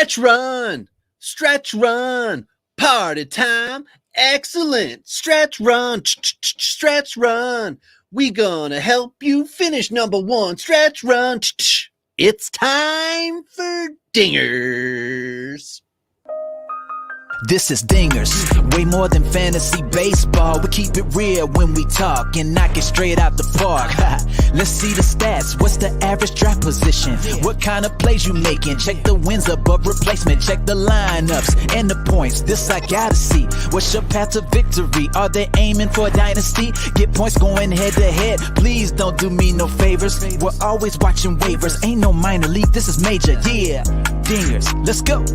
Stretch run, party time, excellent. Stretch run. We gonna help you finish number one. Stretch run. It's time for dingers. This is Dingers, way more than fantasy baseball. We keep it real when we talk and knock it straight out the park. Let's see the stats, what's the average draft position? What kind of plays you making? Check the wins above replacement, check the lineups and the points. This I gotta see, what's your path to victory? Are they aiming for a dynasty? Get points going head to head, please don't do me no favors. We're always watching waivers, ain't no minor league, this is major, yeah. Dingers, let's go.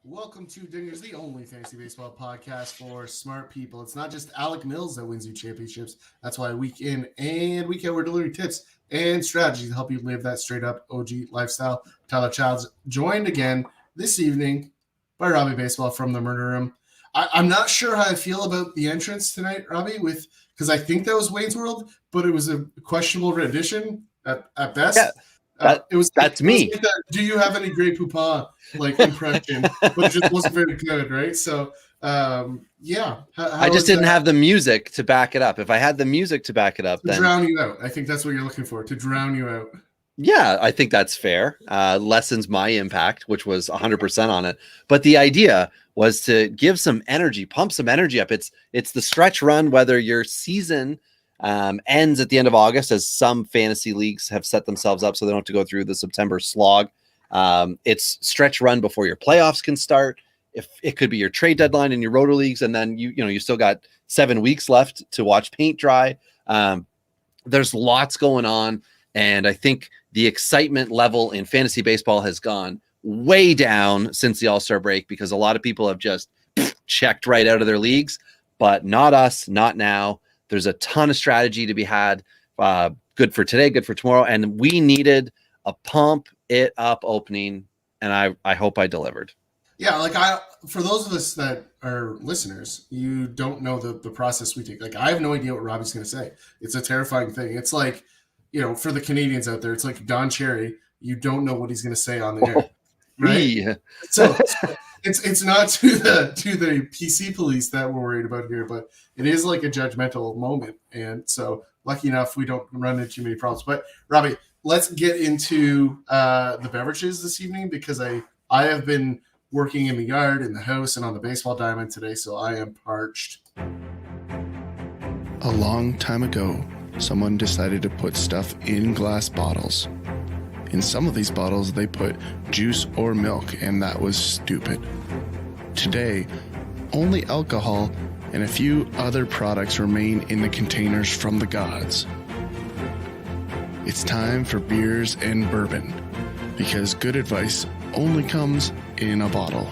Welcome to Dingers, the only fantasy baseball podcast for smart people. It's not just Alec Mills that wins you championships. That's why week in and week out we're delivering tips and strategies to help you live that straight up OG lifestyle. Tyler Childs joined again this evening by Robbie Baseball from the Murder Room. I'm not sure how I feel about the entrance tonight, Robbie, because I think that was Wayne's World, but it was a questionable rendition at best. Yeah. That's me. Like that, do you have any Grey Poupon impression? But it just wasn't very good, right? So, yeah. I just didn't have the music to back it up. If I had the music to back it up, then drown you out. I think that's what you're looking for, to drown you out. Yeah, I think that's fair. Lessens my impact, which was 100% on it. But the idea was to give some energy, pump some energy up. It's the stretch run, whether your season ends at the end of August, as some fantasy leagues have set themselves up so they don't have to go through the September slog. It's stretch run before your playoffs can start. If it could be your trade deadline in your roto leagues, and then you still got 7 weeks left to watch paint dry. There's lots going on, and I think the excitement level in fantasy baseball has gone way down since the All-Star break because a lot of people have just checked right out of their leagues, but not us, not now. There's a ton of strategy to be had, good for today, good for tomorrow. And we needed a pump it up opening, and I hope I delivered. Yeah, for those of us that are listeners, you don't know the process we take. I have no idea what Robbie's going to say. It's a terrifying thing. It's like, for the Canadians out there, it's like Don Cherry. You don't know what he's going to say on the air, right? Yeah. So it's not to the PC police that we're worried about here, but it is like a judgmental moment. And so lucky enough, we don't run into too many problems. But Robbie, let's get into the beverages this evening, because I have been working in the yard, in the house, and on the baseball diamond today, so I am parched. A long time ago, someone decided to put stuff in glass bottles. In some of these bottles, they put juice or milk, and that was stupid. Today, only alcohol and a few other products remain in the containers from the gods. It's time for beers and bourbon, because good advice only comes in a bottle.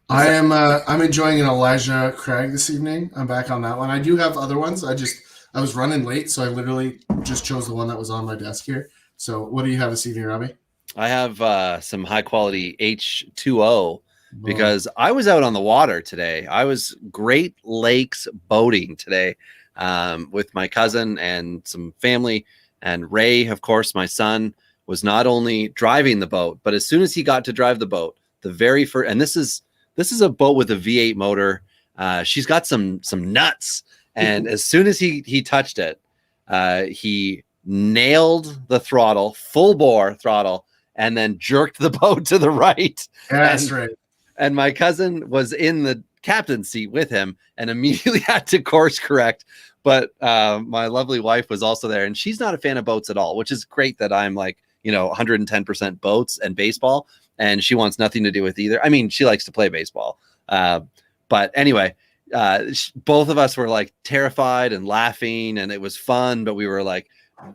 I'm enjoying an Elijah Craig this evening. I'm back on that one. I do have other ones. I was running late, so I literally just chose the one that was on my desk here. So what do you have this evening, Robbie? I have some high quality H2O because I was out on the water today. I was Great Lakes boating today with my cousin and some family. And Ray, of course, my son, was not only driving the boat, but as soon as he got to drive the boat, the very first, and this is a boat with a V8 motor. She's got some nuts. And as soon as he touched it, he nailed the throttle, full bore throttle, and then jerked the boat to the right. That's right. And my cousin was in the captain's seat with him and immediately had to course correct. But my lovely wife was also there, and she's not a fan of boats at all, which is great that I'm 110% boats and baseball. And she wants nothing to do with either. I mean, she likes to play baseball. But anyway, both of us were terrified and laughing, and it was fun. But we were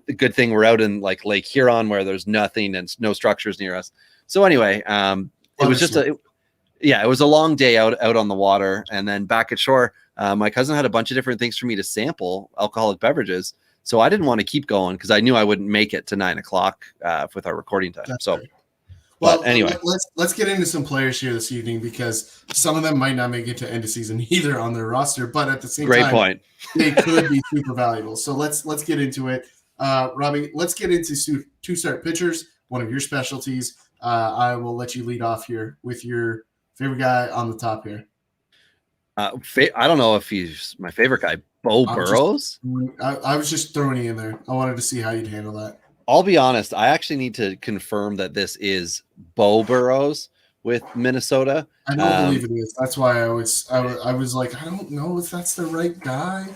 the good thing we're out in Lake Huron where there's nothing and no structures near us. So anyway, it was just it was a long day out on the water. And then back at shore, my cousin had a bunch of different things for me to sample, alcoholic beverages. So I didn't want to keep going because I knew I wouldn't make it to 9:00 with our recording time. That's so. Right. Well, anyway, let's get into some players here this evening because some of them might not make it to end of season either on their roster, but at the same great time, point. they could be super valuable. So let's get into it. Robbie, let's get into two-start pitchers, one of your specialties. I will let you lead off here with your favorite guy on the top here. I don't know if he's my favorite guy, Beau Burrows. I was just throwing you in there. I wanted to see how you'd handle that. I'll be honest. I actually need to confirm that this is Beau Burrows with Minnesota. I don't believe it is. That's why I was like, I don't know if that's the right guy.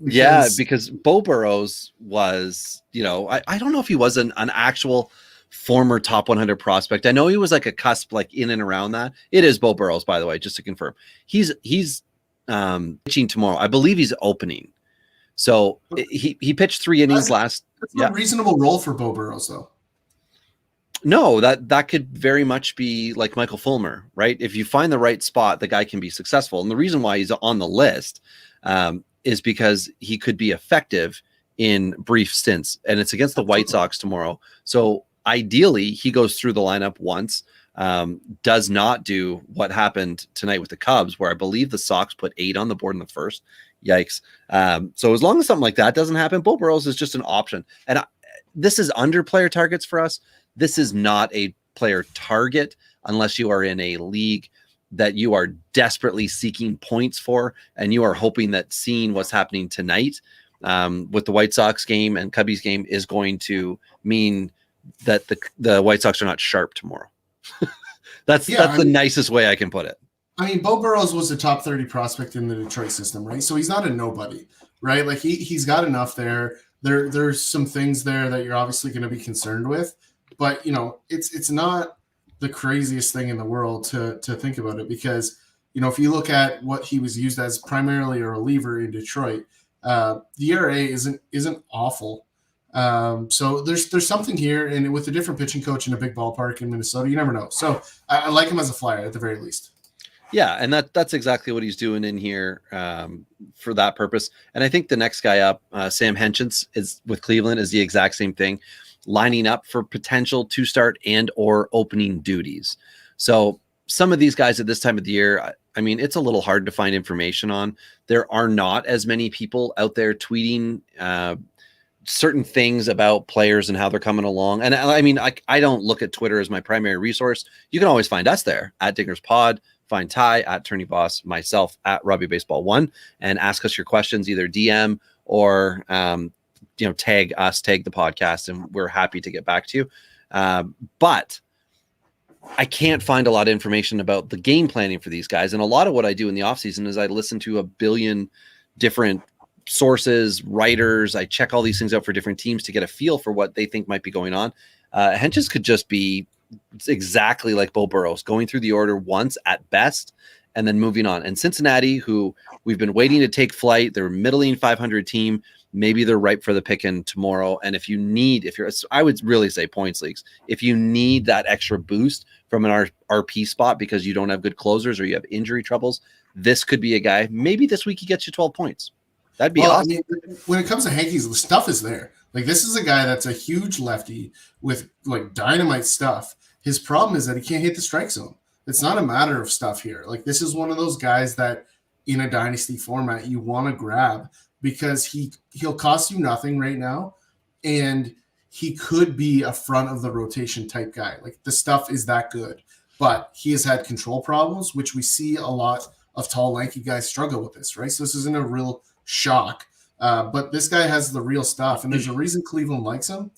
Because Beau Burrows was, I don't know if he was an actual former top 100 prospect. I know he was like a cusp, like in and around that. It is Beau Burrows, by the way, just to confirm. He's pitching tomorrow. I believe he's opening. So he pitched 3 innings last. That's a reasonable role for Beau Burrows, though. No, that could very much be like Michael Fulmer, right? If you find the right spot, the guy can be successful. And the reason why he's on the list is because he could be effective in brief stints, and it's against the White Sox tomorrow. So ideally, he goes through the lineup once, does not do what happened tonight with the Cubs, where I believe the Sox put 8 on the board in the first. Yikes. So as long as something like that doesn't happen, Beau Burrows is just an option. And this is under player targets for us. This is not a player target unless you are in a league that you are desperately seeking points for, and you are hoping that seeing what's happening tonight with the White Sox game and Cubbies game is going to mean that the White Sox are not sharp tomorrow. That's the nicest way I can put it. I mean, Beau Burrows was a top 30 prospect in the Detroit system, right? So he's not a nobody, right? Like he's got enough there. There's some things there that you're obviously going to be concerned with, but it's not the craziest thing in the world to think about it, because if you look at what he was used as, primarily a reliever in Detroit, the ERA isn't awful. So there's something here, and with a different pitching coach in a big ballpark in Minnesota, you never know. So I like him as a flyer at the very least. Yeah, and that's exactly what he's doing in here for that purpose. And I think the next guy up, Sam Henchins, is with Cleveland, is the exact same thing, lining up for potential to start and or opening duties. So some of these guys at this time of the year, I mean, it's a little hard to find information on. There are not as many people out there tweeting certain things about players and how they're coming along. And I mean, I don't look at Twitter as my primary resource. You can always find us there at Dingers Pod. Find Ty at Tourney Boss, myself at Robbie Baseball 1, and ask us your questions, either DM or tag us, tag the podcast, and we're happy to get back to you. But I can't find a lot of information about the game planning for these guys. And a lot of what I do in the offseason is I listen to a billion different sources, writers. I check all these things out for different teams to get a feel for what they think might be going on. Henches could just be exactly like Beau Burrows, going through the order once at best and then moving on. And Cincinnati, who we've been waiting to take flight, they're a middling 500 team. Maybe they're ripe for the picking tomorrow. And if I would really say points leagues, if you need that extra boost from an RP spot because you don't have good closers or you have injury troubles, this could be a guy. Maybe this week he gets you 12 points. That'd be awesome. I mean, when it comes to Hankies, the stuff is there. Like, this is a guy that's a huge lefty with like dynamite stuff. His problem is that he can't hit the strike zone. It's not a matter of stuff here. Like, this is one of those guys that in a dynasty format you want to grab because he'll cost you nothing right now, and he could be a front of the rotation type guy. Like, the stuff is that good, but he has had control problems, which we see a lot of tall, lanky guys struggle with this, right? So this isn't a real shock, but this guy has the real stuff, and there's a reason Cleveland likes him.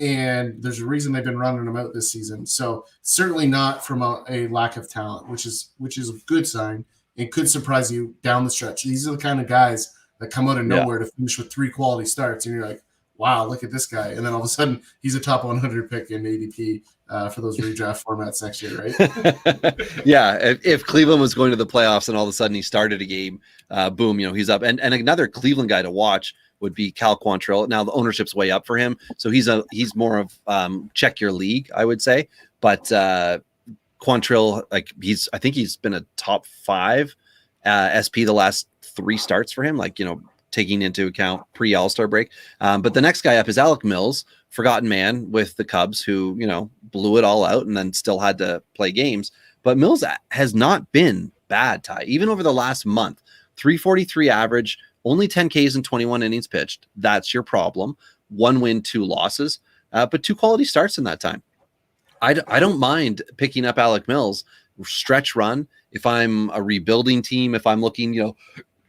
And there's a reason they've been running him out this season. So certainly not from a lack of talent, which is a good sign and could surprise you down the stretch. These are the kind of guys that come out of nowhere to finish with 3 quality starts. And you're like, wow, look at this guy. And then all of a sudden he's a top 100 pick in ADP for those redraft formats next year, right? Yeah. If Cleveland was going to the playoffs and all of a sudden he started a game, boom, he's up. And another Cleveland guy to watch would be Cal Quantrill. Now the ownership's way up for him, so he's more of check your league, I would say. But Quantrill, I think he's been a top 5 SP the last 3 starts for him. taking into account pre All-Star break. But the next guy up is Alec Mills, forgotten man with the Cubs, who, you know, blew it all out and then still had to play games. But Mills has not been bad, Ty, even over the last month. 343 average, only 10 Ks and 21 innings pitched. That's your problem. 1 win, 2 losses, but 2 quality starts in that time. I don't mind picking up Alec Mills, stretch run. If I'm a rebuilding team, if I'm looking, you know,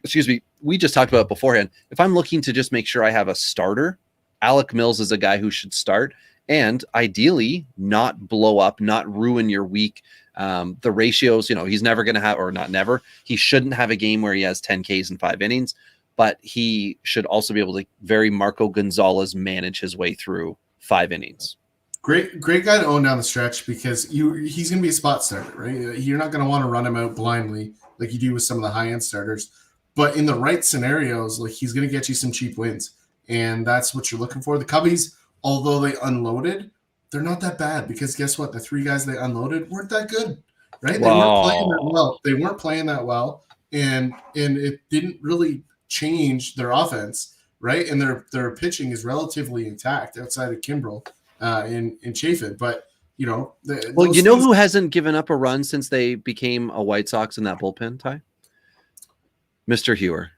excuse me, we just talked about it beforehand. If I'm looking to just make sure I have a starter, Alec Mills is a guy who should start and ideally not blow up, not ruin your week. The ratios, you know, he's never going to have, or not never, he shouldn't have a game where he has 10 Ks in 5 innings, but he should also be able to very Marco Gonzalez manage his way through 5 innings. Great guy to own down the stretch because he's going to be a spot starter, right? You're not going to want to run him out blindly like you do with some of the high-end starters. But in the right scenarios, like he's going to get you some cheap wins. And that's what you're looking for. The Cubbies, although they unloaded, they're not that bad because guess what? The 3 guys they unloaded weren't that good, right? They weren't playing that well. They weren't playing that well. And it didn't really change their offense, right? And their pitching is relatively intact outside of Kimbrel. In Chafin, but you know, you know who hasn't given up a run since they became a White Sox in that bullpen, Ty? Mr. Hewer.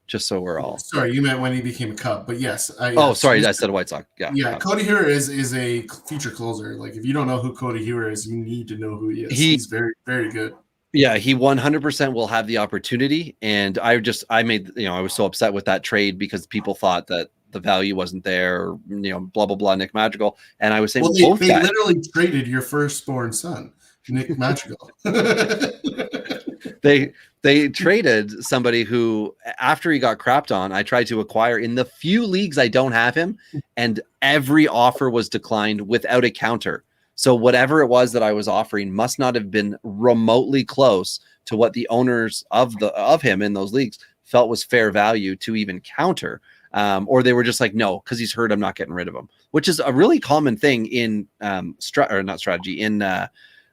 Just so we're all sorry, you meant when he became a Cub, but yes. Sorry, I said a White Sox. Yeah. Cody Hewer is a future closer. Like if you don't know who Cody Hewer is, you need to know who he is. He's very, very good. Yeah, he 100% will have the opportunity, and I was so upset with that trade because people thought that the value wasn't there, you know, blah, blah, blah, Nick Madrigal. And I was saying, they literally traded your firstborn son, Nick Madrigal. They traded somebody who, after he got crapped on, I tried to acquire in the few leagues I don't have him, and every offer was declined without a counter. So whatever it was that I was offering must not have been remotely close to what the owners of him in those leagues felt was fair value to even counter. Or they were just like, no, because he's hurt, I'm not getting rid of him, which is a really common thing in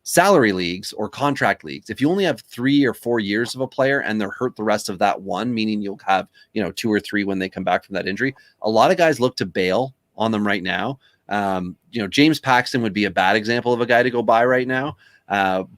salary leagues or contract leagues. If you only have 3 or 4 years of a player and they're hurt the rest of that one, meaning you'll have, you know, 2 or 3 when they come back from that injury, a lot of guys look to bail on them right now. You know, James Paxton would be a bad example of a guy to go buy right now.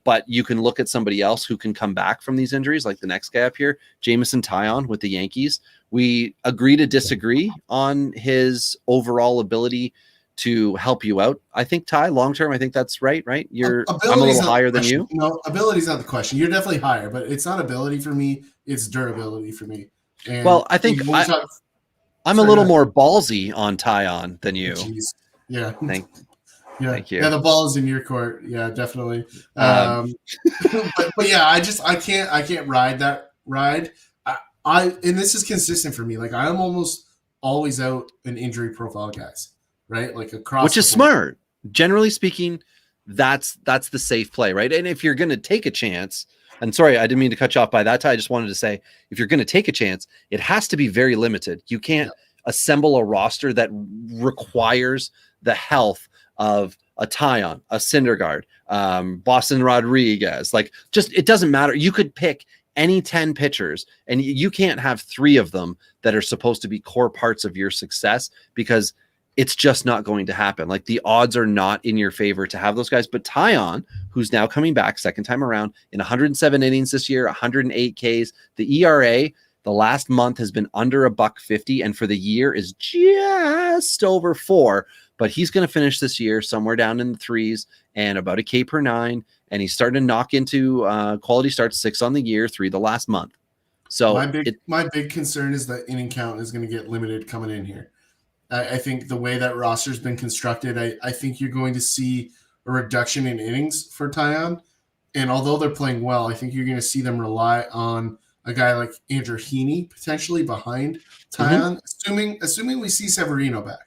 But you can look at somebody else who can come back from these injuries, like the next guy up here, Jameson Taillon with the Yankees. We agree to disagree on his overall ability to help you out. I think, Ty, long term, I think that's right? I'm a little higher than you. No, ability is not the question. You're definitely higher, but it's not ability for me. It's durability for me. And well, I think I'm a little more ballsy on Taillon than you. Jeez. Yeah. Thank you. Yeah, the ball is in your court. Yeah, definitely. But yeah, I can't ride that ride. And this is consistent for me. Like I'm almost always out in injury profile guys, right? Like across, which is smart. Generally speaking, that's the safe play, right? And if you're going to take a chance, and sorry, I didn't mean to cut you off by that. I just wanted to say, if you're going to take a chance, it has to be very limited. You can't assemble a roster that requires the health of a Taillon, a Syndergaard, Boston Rodriguez. Like, just it doesn't matter. You could pick any 10 pitchers, and you can't have 3 of them that are supposed to be core parts of your success because it's just not going to happen. Like the odds are not in your favor to have those guys. But Taillon, who's now coming back second time around in 107 innings this year, 108 Ks, the ERA the last month has been under $1.50, and for the year is just over 4. But he's going to finish this year somewhere down in the 3s and about a K per 9. And he's starting to knock into quality starts, 6 on the year, 3 the last month. So my big concern is that inning count is going to get limited coming in here. I think the way that roster's been constructed, I think you're going to see a reduction in innings for Taillon. And although they're playing well, I think you're going to see them rely on a guy like Andrew Heaney potentially behind Taillon, assuming we see Severino back.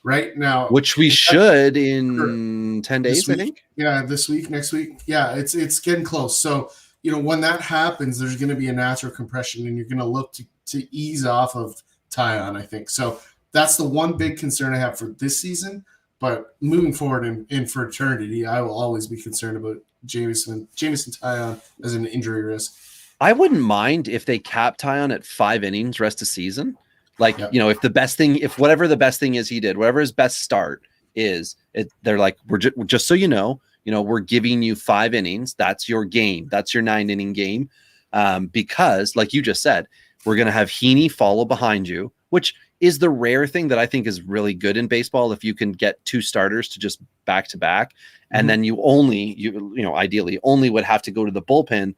Right now, which we should in 10 days, I think. Yeah, this week, next week. Yeah, it's getting close. So, you know, when that happens, there's going to be a natural compression, and you're going to look to ease off of Taillon, I think. So that's the one big concern I have for this season. But moving forward in for eternity, I will always be concerned about Jameson Taillon as an injury risk. I wouldn't mind if they cap Tyon at 5 innings rest of season. Like, Yep. if whatever the best thing is he did, whatever his best start is, they're like, we're just so we're giving you 5 innings. That's your game. That's your 9-inning game. Because like you just said, we're going to have Heaney follow behind you, which is the rare thing that I think is really good in baseball. If you can get 2 starters to just back to back, and then you ideally only would have to go to the bullpen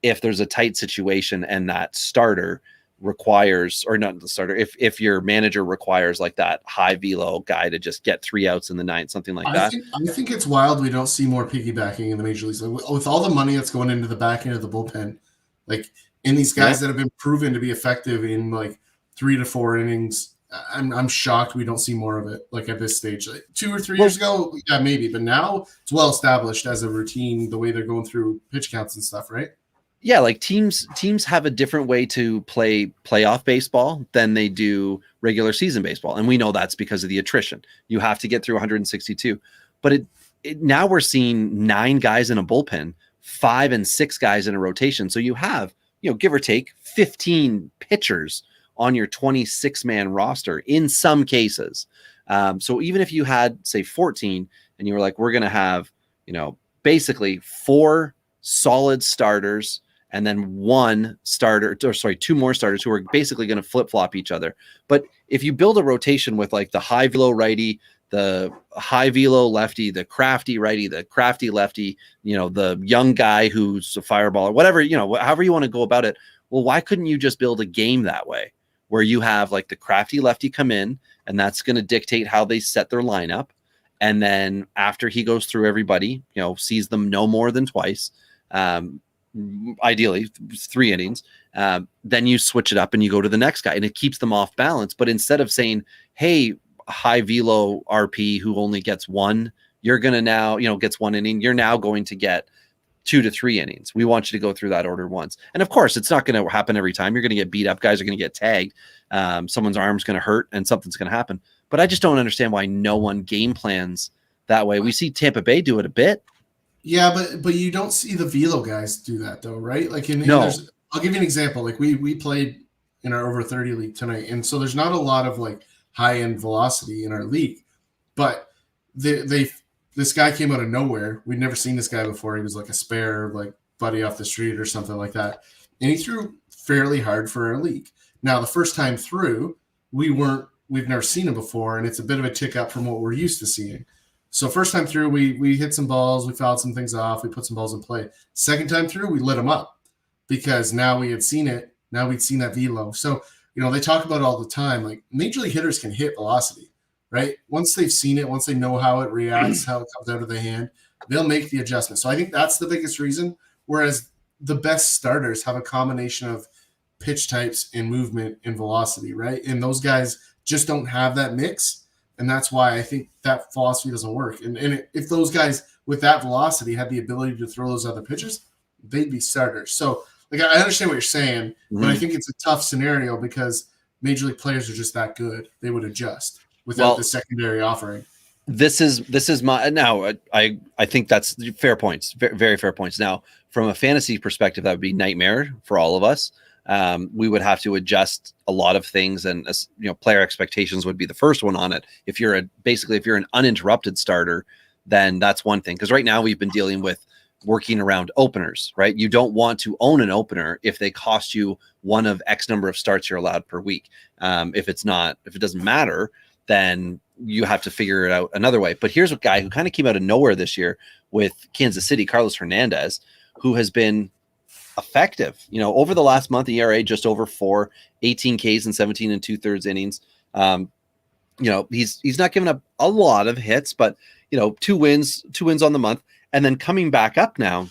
if there's a tight situation and that starter requires, or not the starter, if your manager requires like that high velo guy to just get 3 outs in the ninth, something like that. I think it's wild we don't see more piggybacking in the major leagues. Like, with all the money that's going into the back end of the bullpen, like in these guys that have been proven to be effective in like 3 to 4 innings, I'm shocked we don't see more of it. Like at this stage, like 2 or 3 years ago, yeah, maybe, but now it's well established as a routine the way they're going through pitch counts and stuff, right? Yeah, like teams have a different way to play playoff baseball than they do regular season baseball, and we know that's because of the attrition. You have to get through 162, but now we're seeing 9 guys in a bullpen, 5 and 6 guys in a rotation. So you have, give or take 15 pitchers on your 26-man roster in some cases. So even if you had, say, 14, and you were like, we're going to have, basically 4 solid starters and then 2 more starters who are basically going to flip-flop each other. But if you build a rotation with like the high velo righty, the high velo lefty, the crafty righty, the crafty lefty, the young guy who's a fireballer, whatever, however you want to go about it. Well, why couldn't you just build a game that way where you have like the crafty lefty come in, and that's going to dictate how they set their lineup. And then after he goes through everybody, sees them no more than twice, ideally 3 innings, then you switch it up and you go to the next guy, and it keeps them off balance. But instead of saying, hey, high velo RP who only gets 1, you're going to now, gets 1 inning, you're now going to get 2 to 3 innings. We want you to go through that order once. And of course, it's not going to happen every time. You're going to get beat up. Guys are going to get tagged. Someone's arm's going to hurt and something's going to happen. But I just don't understand why no one game plans that way. We see Tampa Bay do it a bit. Yeah, but you don't see the velo guys do that though, right? Like No. I'll give you an example. Like we played in our over 30 league tonight, and so there's not a lot of like high end velocity in our league. But this guy came out of nowhere. We'd never seen this guy before. He was like a spare, like buddy off the street or something like that, and he threw fairly hard for our league. Now the first time through, we've never seen him before, and it's a bit of a tick up from what we're used to seeing. So first time through, we hit some balls, we fouled some things off, we put some balls in play. Second time through, we lit him up because now we had seen it. Now we'd seen that velo. So, they talk about it all the time. Like major league hitters can hit velocity, right? Once they've seen it, once they know how it reacts, how it comes out of the hand, they'll make the adjustment. So I think that's the biggest reason. Whereas the best starters have a combination of pitch types and movement and velocity, right? And those guys just don't have that mix. And that's why I think that philosophy doesn't work. And if those guys with that velocity had the ability to throw those other pitches, they'd be starters. So, like, I understand what you're saying, but I think it's a tough scenario because major league players are just that good. They would adjust without the secondary offering. This is my now. I think that's fair points, very fair points. Now, from a fantasy perspective, that would be nightmare for all of us. We would have to adjust a lot of things, and player expectations would be the first one on it. If you're an uninterrupted starter, then that's one thing. Because right now we've been dealing with working around openers, right? You don't want to own an opener if they cost you one of X number of starts you're allowed per week. If it doesn't matter, then you have to figure it out another way. But here's a guy who kind of came out of nowhere this year with Kansas City, Carlos Hernandez, who has been effective. Over the last month, ERA just over 4, 18 Ks and 17 2/3 innings. He's not given up a lot of hits, but 2 wins on the month. And then coming back up now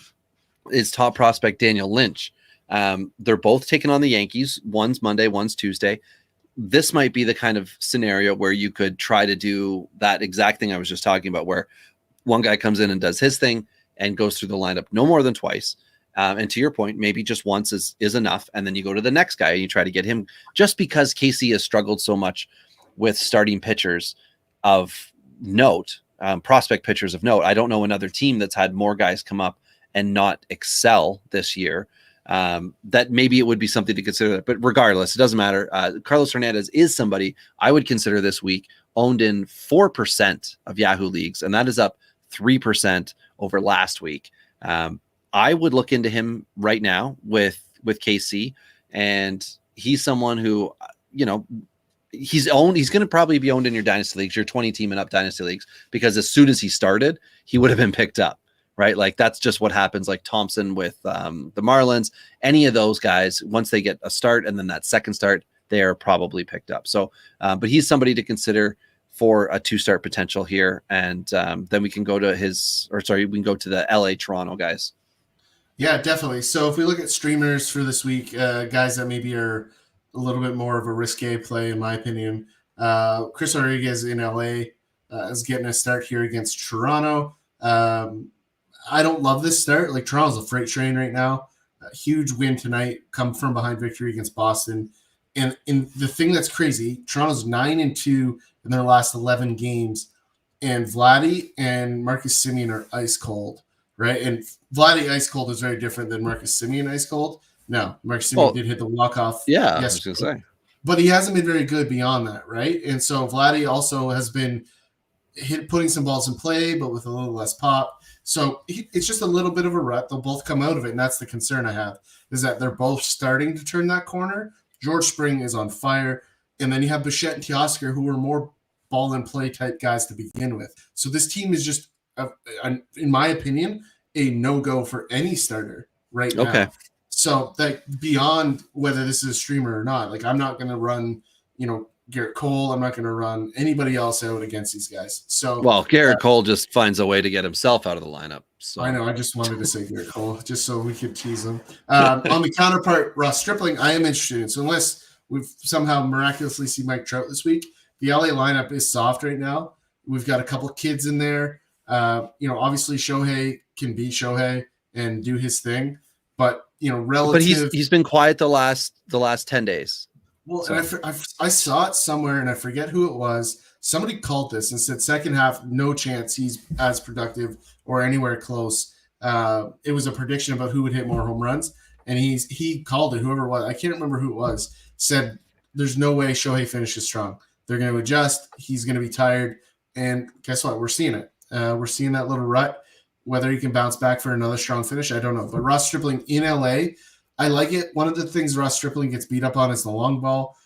is top prospect Daniel Lynch. They're both taking on the Yankees. One's Monday, one's Tuesday. This might be the kind of scenario where you could try to do that exact thing I was just talking about, where one guy comes in and does his thing and goes through the lineup no more than twice. And to your point, maybe just once is enough. And then you go to the next guy and you try to get him, just because KC has struggled so much with starting pitchers of note, prospect pitchers of note. I don't know another team that's had more guys come up and not excel this year. that maybe it would be something to consider. But regardless, it doesn't matter. Carlos Hernandez is somebody I would consider this week, owned in 4% of Yahoo leagues, and that is up 3% over last week. I would look into him right now with KC, and he's someone who, he's going to probably be owned in your dynasty leagues, your 20 team and up dynasty leagues, because as soon as he started, he would have been picked up, right? Like that's just what happens. Like Thompson with the Marlins, any of those guys, once they get a start and then that second start, they are probably picked up. So, but he's somebody to consider for a 2-start potential here. And then we can go to we can go to the LA Toronto guys. Yeah, definitely. So if we look at streamers for this week, guys that maybe are a little bit more of a risque play, in my opinion, Chris Rodriguez in LA is getting a start here against Toronto. I don't love this start. Like Toronto's a freight train right now. A huge win tonight, come from behind victory against Boston. And the thing that's crazy, Toronto's 9-2 in their last 11 games, and Vladdy and Marcus Semien are ice cold, right? And Vladdy ice cold is very different than Marcus Semien ice cold. No, Marcus Semien did hit the walk-off. Yeah, I was going to say. But he hasn't been very good beyond that, right? And so Vladdy also has been putting some balls in play, but with a little less pop. So it's just a little bit of a rut. They'll both come out of it, and that's the concern I have, is that they're both starting to turn that corner. George Spring is on fire, and then you have Bichette and Teoscar, who are more ball and play type guys to begin with. So this team is just, in my opinion, a no-go for any starter right now. Okay. So that beyond whether this is a streamer or not, like I'm not going to run, Garrett Cole. I'm not going to run anybody else out against these guys. So, well, Garrett Cole just finds a way to get himself out of the lineup. So I know. I just wanted to say Garrett Cole just so we could tease him. On the counterpart, Ross Stripling, I am interested in. So unless we've somehow miraculously see Mike Trout this week, the LA lineup is soft right now. We've got a couple kids in there. Obviously Shohei can be Shohei and do his thing, but relative. But he's been quiet the last 10 days. Well, so. And I saw it somewhere, and I forget who it was. Somebody called this and said second half, no chance he's as productive or anywhere close. It was a prediction about who would hit more home runs, and he called it. Whoever it was, I can't remember who it was, said there's no way Shohei finishes strong. They're going to adjust. He's going to be tired, and guess what? We're seeing it. We're seeing that little rut. Whether he can bounce back for another strong finish, I don't know. But Ross Stripling in LA, I like it. One of the things Ross Stripling gets beat up on is the long ball.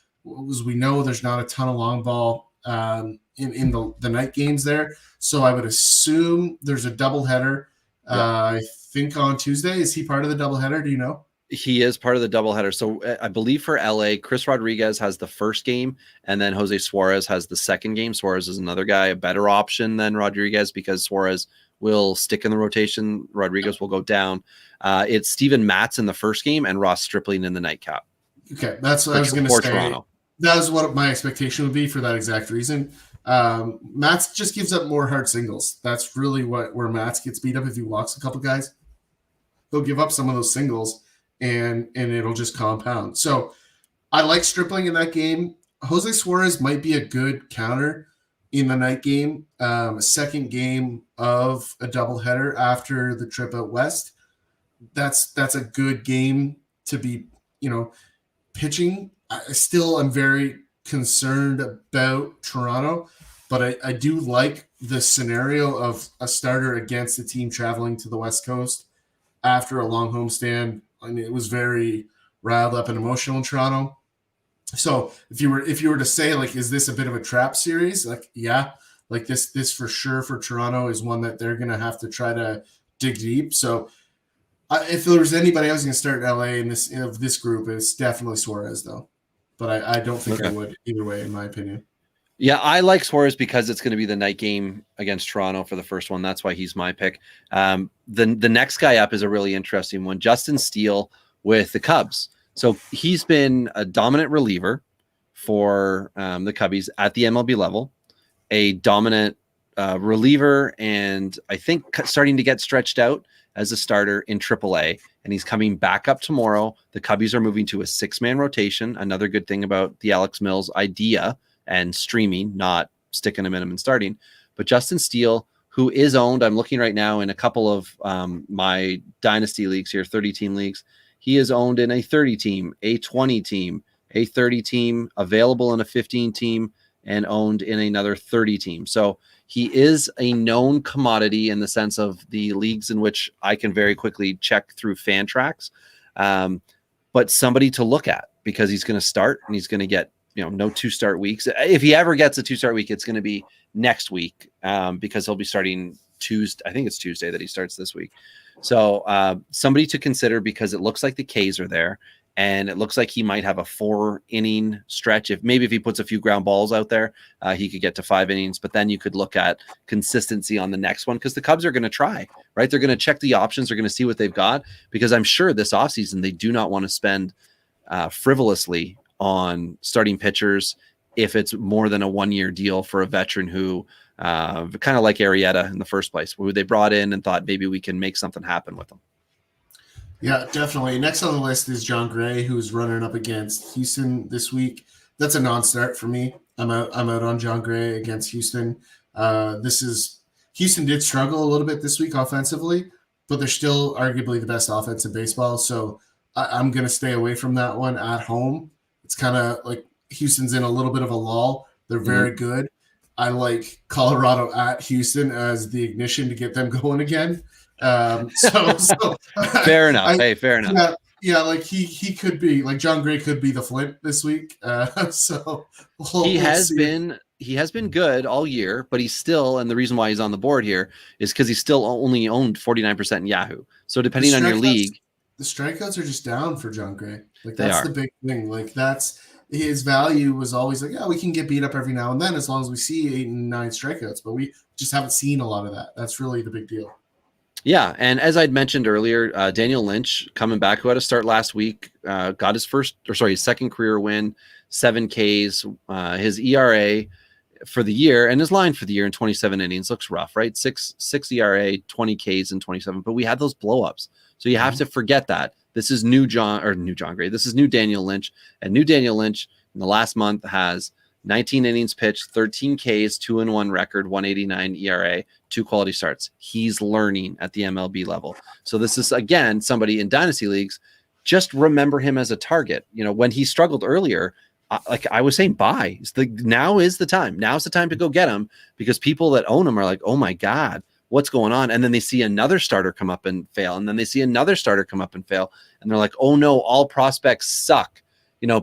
As we know, there's not a ton of long ball in the night games there. So I would assume there's a doubleheader. I think on Tuesday. Is he part of the doubleheader? Do you know? He is part of the doubleheader. So I believe for LA, Chris Rodriguez has the first game, and then Jose Suarez has the second game. Suarez is another guy, a better option than Rodriguez because Suarez will stick in the rotation. Rodriguez will go down. It's Steven Matz in the first game and Ross Stripling in the nightcap. Okay, that's what I was going to say. Toronto. That is what my expectation would be for that exact reason. Matz just gives up more hard singles. That's really where Matz gets beat up if he walks a couple guys. He'll give up some of those singles, and it'll just compound. So I like Stripling in that game. Jose Suarez might be a good counter in the night game, a second game of a doubleheader after the trip out west. That's a good game to be, pitching. I'm very concerned about Toronto, but I do like the scenario of a starter against a team traveling to the West Coast after a long homestand. I mean, it was very riled up and emotional in Toronto. So if you were to say, like, is this a bit of a trap series? Like, yeah, like this for sure for Toronto is one that they're going to have to try to dig deep. So if there was anybody I was going to start in LA in this group, it's definitely Suarez though. But I don't think I would either way, in my opinion. Yeah, I like Suarez because it's going to be the night game against Toronto for the first one. That's why he's my pick. The next guy up is a really interesting one, Justin Steele with the Cubs. So he's been a dominant reliever for the Cubbies at the MLB level, a dominant reliever, and I think starting to get stretched out as a starter in AAA, and he's coming back up tomorrow. The Cubbies are moving to a 6-man rotation. Another good thing about the Alex Mills idea and streaming, not sticking him in and starting. But Justin Steele, who is owned, I'm looking right now in a couple of my dynasty leagues here, 30-team leagues, he is owned in a 30 team, a 20 team, a 30 team, available in a 15 team, and owned in another 30 team. So he is a known commodity in the sense of the leagues in which I can very quickly check through Fantrax, but somebody to look at because he's going to start and he's going to get, no 2-start weeks. If he ever gets a 2-start week, it's going to be next week because he'll be starting Tuesday. I think it's Tuesday that he starts this week. So somebody to consider because it looks like the Ks are there. And it looks like he might have a 4-inning stretch. If he puts a few ground balls out there, he could get to 5 innings. But then you could look at consistency on the next one because the Cubs are going to try, right? They're going to check the options. They're going to see what they've got because I'm sure this offseason they do not want to spend frivolously on starting pitchers if it's more than a 1-year deal for a veteran who kind of like Arrieta in the first place, who they brought in and thought maybe we can make something happen with them. Yeah, definitely. Next on the list is John Gray, who's running up against Houston this week. That's a non-start for me. I'm out on John Gray against Houston. Houston did struggle a little bit this week offensively, but they're still arguably the best offense in baseball. So I'm going to stay away from that one at home. It's kind of like Houston's in a little bit of a lull. They're very good. I like Colorado at Houston as the ignition to get them going again. So fair enough. Fair enough. Yeah, like he could be like John Gray could be the Flint this week. So he has been good all year, but he's still, and the reason why he's on the board here is because he's still only owned 49% in Yahoo. So depending on your league, the strikeouts are just down for John Gray. Like that's the big thing. Like that's his value was always like, yeah, we can get beat up every now and then as long as we see 8 and 9 strikeouts, but we just haven't seen a lot of that. That's really the big deal. Yeah, and as I'd mentioned earlier, Daniel Lynch coming back, who had a start last week, got his second career win, 7 Ks. His ERA for the year and his line for the year in 27 innings looks rough, right? 6 ERA, 20 Ks in 27. But we had those blow-ups, so you have to forget that. This is new John Gray. This is new Daniel Lynch, and new Daniel Lynch in the last month has 19 innings pitched, 13 Ks, 2-1 record, 189 ERA, 2 quality starts. He's learning at the MLB level. So this is, again, somebody in dynasty leagues, just remember him as a target. When he struggled earlier, like I was saying, buy. Now is the time. Now's the time to go get him because people that own him are like, oh my God, what's going on? And then they see another starter come up and fail. And then they see another starter come up and fail. And they're like, oh no, all prospects suck.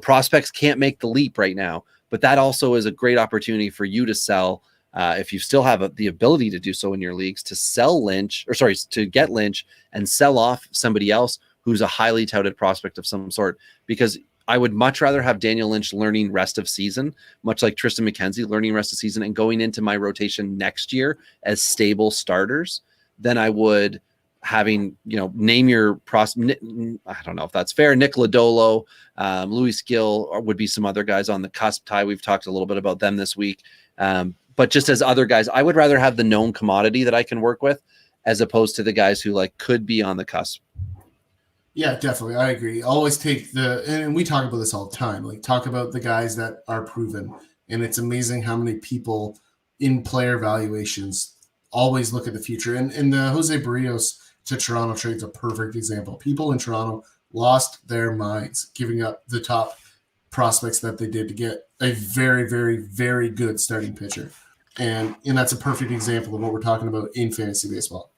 Prospects can't make the leap right now. But that also is a great opportunity for you to sell, if you still have the ability to do so in your leagues, to get Lynch and sell off somebody else who's a highly touted prospect of some sort. Because I would much rather have Daniel Lynch learning rest of season, much like Tristan McKenzie learning rest of season and going into my rotation next year as stable starters than I would having, name your prospect. I don't know if that's fair. Nick Lodolo, Luis Gill would be some other guys on the cusp. Ty, we've talked a little bit about them this week. But just as other guys, I would rather have the known commodity that I can work with as opposed to the guys who could be on the cusp. Yeah, definitely. I agree. Always take and we talk about this all the time, talk about the guys that are proven. And it's amazing how many people in player valuations always look at the future. And the Jose Barrios to Toronto trade's a perfect example. People in Toronto lost their minds giving up the top prospects that they did to get a very, very, very good starting pitcher. And that's a perfect example of what we're talking about in fantasy baseball.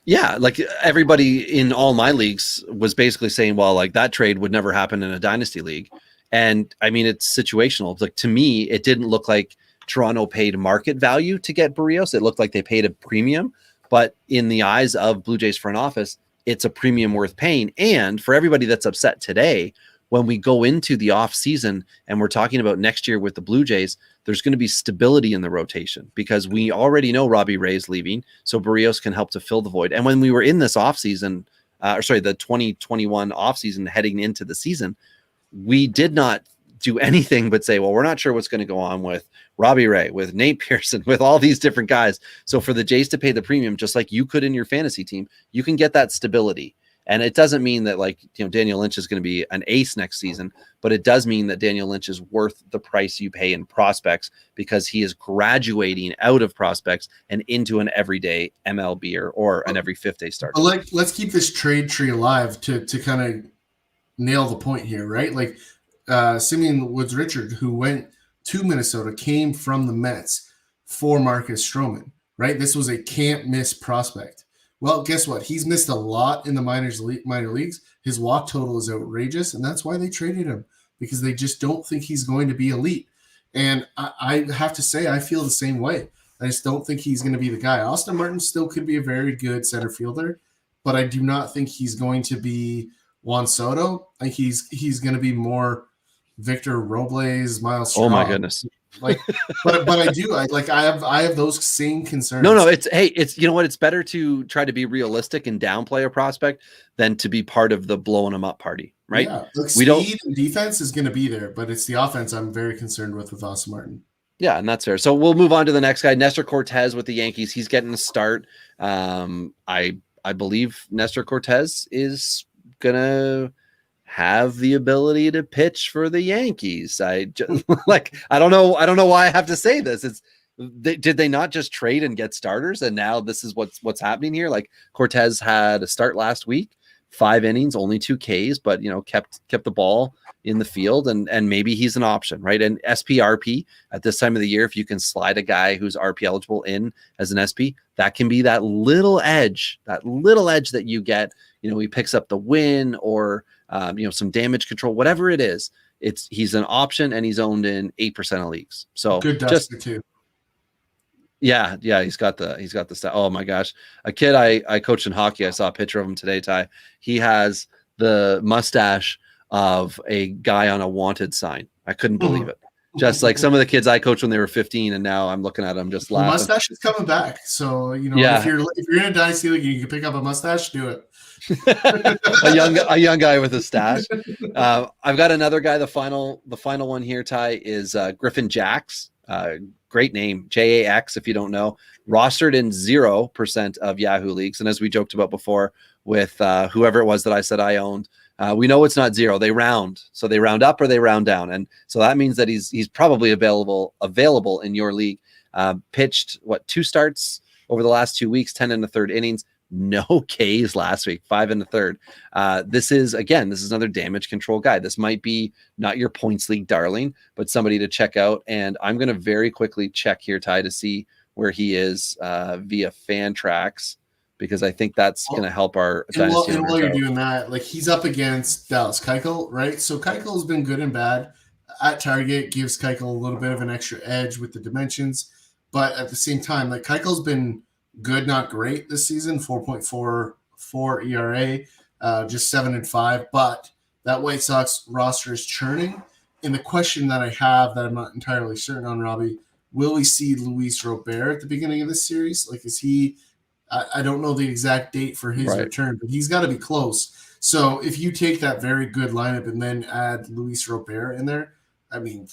Yeah, everybody in all my leagues was basically saying, well, that trade would never happen in a dynasty league. And I mean, it's situational. To me, it didn't look like Toronto paid market value to get Barrios. It looked like they paid a premium. But in the eyes of Blue Jays front office, it's a premium worth paying. And for everybody that's upset today, when we go into the off season and we're talking about next year with the Blue Jays, there's going to be stability in the rotation because we already know Robbie Ray's leaving. So Barrios can help to fill the void. And when we were in this off season, the 2021 off season heading into the season, we did not do anything but say, well, we're not sure what's going to go on with Robbie Ray, with Nate Pearson, with all these different guys. So for the Jays to pay the premium, just like you could in your fantasy team, you can get that stability. And it doesn't mean that Daniel Lynch is going to be an ace next season, but it does mean that Daniel Lynch is worth the price you pay in prospects because he is graduating out of prospects and into an everyday MLB or an every 5th day starter. Let's keep this trade tree alive to kind of nail the point here, right? Like Simeon Woods-Richard, who went to Minnesota, came from the Mets for Marcus Stroman, right? This was a can't miss prospect. Well, guess what? He's missed a lot in the minor leagues. His walk total is outrageous, and that's why they traded him, because they just don't think he's going to be elite. And I have to say, I feel the same way. I just don't think he's going to be the guy. Austin Martin still could be a very good center fielder, but I do not think he's going to be Juan Soto. I think he's going to be more Victor Robles, Miles Straw. Oh my goodness. Like, but I have those same concerns. No, it's you know what? It's better to try to be realistic and downplay a prospect than to be part of the blowing them up party, right? Yeah, like speed and defense is going to be there, but it's the offense I'm very concerned with Austin Martin. Yeah, and that's fair. So we'll move on to the next guy, Nestor Cortez with the Yankees. He's getting a start. I believe Nestor Cortez is gonna have the ability to pitch for the Yankees. I don't know why I have to say this. Did they not just trade and get starters, and now this is what's happening here? Like, Cortez had a start last week, 5 innings, only 2 Ks, but kept the ball in the field, and maybe he's an option, right? And SPRP at this time of the year, if you can slide a guy who's RP eligible in as an SP, that can be that little edge that you get. He picks up the win or some damage control, whatever it is. He's an option, and he's owned in 8% of leagues. So good duster too. Yeah, he's got the stuff. Oh my gosh, a kid I coached in hockey. I saw a picture of him today, Ty. He has the mustache of a guy on a wanted sign. I couldn't believe it. Just like some of the kids I coached when they were 15, and now I'm looking at them just laughing. The mustache is coming back, so if you're in a dynasty league, you can pick up a mustache. Do it. a young guy with a stash. I've got another guy. The final one here, Ty, is Griffin Jax. Great name, JAX, if you don't know. Rostered in 0% of Yahoo leagues, and as we joked about before with whoever it was that I said I owned, we know it's not 0. They round, so they round up or they round down, and so that means that he's probably available in your league. Pitched 2 starts over the last 2 weeks, 10 1/3 innings. No Ks last week, 5 1/3. This is another damage control guy. This might be not your points league darling, but somebody to check out. And I'm going to very quickly check here, Ty, to see where he is via Fantrax, because I think that's going to help our dynasty. And while you're doing that, like, he's up against Dallas Keuchel, right? So Keuchel's been good and bad. At target, gives Keuchel a little bit of an extra edge with the dimensions, but at the same time, like, Keuchel's been good, not great this season. 4.44 ERA, just 7-5. But that White Sox roster is churning. And the question that I have that I'm not entirely certain on, Robbie, will we see Luis Robert at the beginning of this series? Like, is he? I don't know the exact date for his return, but he's got to be close. So if you take that very good lineup and then add Luis Robert in there, I mean,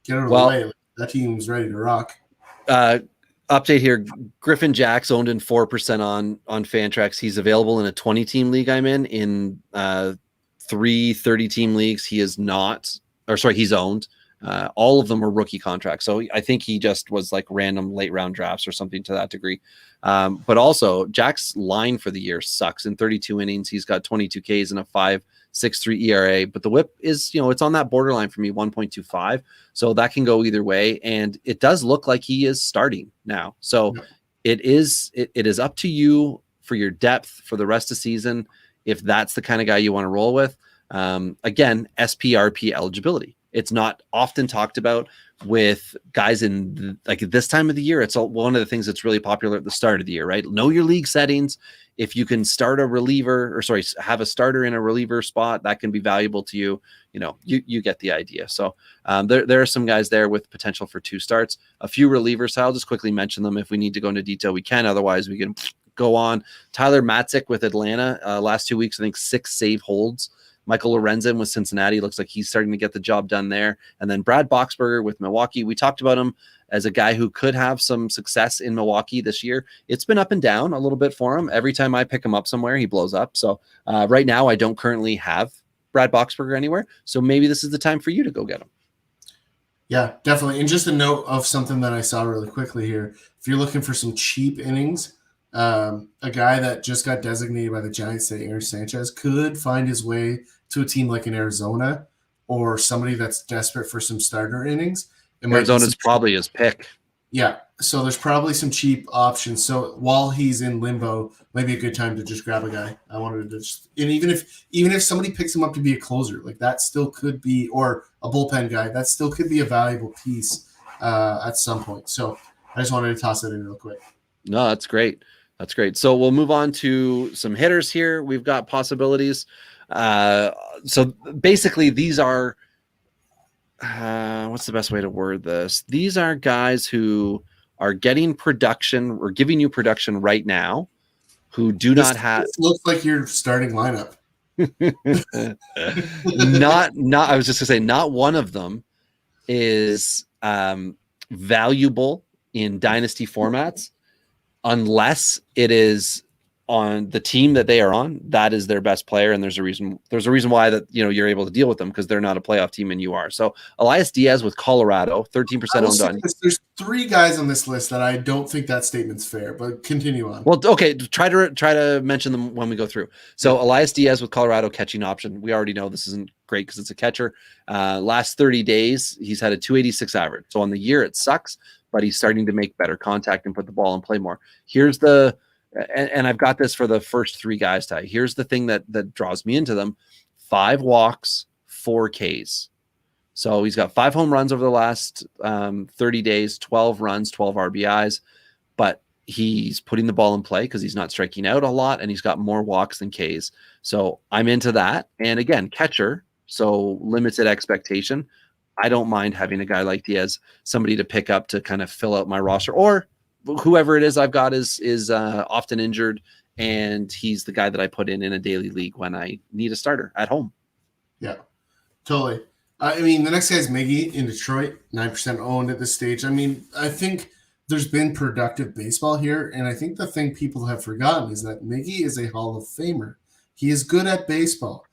get out of the way. That team's ready to rock. Update here. Griffin Jax owned in 4% on Fantrax. He's available in a 20-team league I'm in 3 30-team leagues. He is not, or sorry, he's owned. All of them are rookie contracts. So I think he just was like random late round drafts or something to that degree. But also Jack's line for the year sucks. In 32 innings, he's got 22 Ks and a 5.63 ERA, but the whip is, it's on that borderline for me, 1.25. So that can go either way. And it does look like he is starting now. So it is up to you for your depth for the rest of the season, if that's the kind of guy you want to roll with. Again, SPRP eligibility. It's not often talked about with guys in like this time of the year. It's one of the things that's really popular at the start of the year, right? Know your league settings. If you can start a reliever, have a starter in a reliever spot, that can be valuable to you. You get the idea. So there are some guys there with potential for 2 starts. A few relievers. I'll just quickly mention them. If we need to go into detail, we can. Otherwise, we can go on. Tyler Matzik with Atlanta. Last 2 weeks, I think 6 save holds. Michael Lorenzen with Cincinnati looks like he's starting to get the job done there. And then Brad Boxberger with Milwaukee. We talked about him as a guy who could have some success in Milwaukee this year. It's been up and down a little bit for him. Every time I pick him up somewhere, he blows up. So right now, I don't currently have Brad Boxberger anywhere. So maybe this is the time for you to go get him. Yeah, definitely. And just a note of something that I saw really quickly here. If you're looking for some cheap innings, a guy that just got designated by the Giants, Aaron Sanchez, could find his way to a team like an Arizona or somebody that's desperate for some starter innings. Arizona's probably his pick. Yeah, so there's probably some cheap options. So while he's in limbo, maybe a good time to just grab a guy. I wanted to just, and even if somebody picks him up to be a closer, like that still could be, or a bullpen guy, that still could be a valuable piece at some point. So I just wanted to toss that in real quick. No, that's great. That's great. So we'll move on to some hitters here. We've got possibilities. So basically, these are. What's the best way to word this? These are guys who are getting production or giving you production right now, who do not have. This looks like your starting lineup. not. I was just gonna say, not one of them is valuable in dynasty formats, unless it is on the team that they are on. That is their best player, and there's a reason why that you're able to deal with them, because they're not a playoff team and you are. So Elias Diaz with Colorado, 13% owned on. There's 3 guys on this list that I don't think that statement's fair, but continue on. Well, okay, try to mention them when we go through. So Elias Diaz with Colorado, catching option. We already know this isn't great because it's a catcher. Last 30 days, he's had a 286 average. So on the year, it sucks, but he's starting to make better contact and put the ball in play more. Here's the and I've got this for the first 3 guys, Ty. Here's the thing that draws me into them: 5 walks, 4 Ks. So he's got 5 home runs over the last 30 days, 12 runs, 12 RBIs, but he's putting the ball in play because he's not striking out a lot, and he's got more walks than Ks. So I'm into that. And again, catcher, so limited expectation. I don't mind having a guy like Diaz, somebody to pick up to kind of fill out my roster, or whoever it is I've got is often injured, and he's the guy that I put in a daily league when I need a starter at home. Yeah, totally. I mean, the next guy's Miggy in Detroit, 9% owned at this stage. I mean, I think there's been productive baseball here, and I think the thing people have forgotten is that Miggy is a Hall of Famer. He is good at baseball,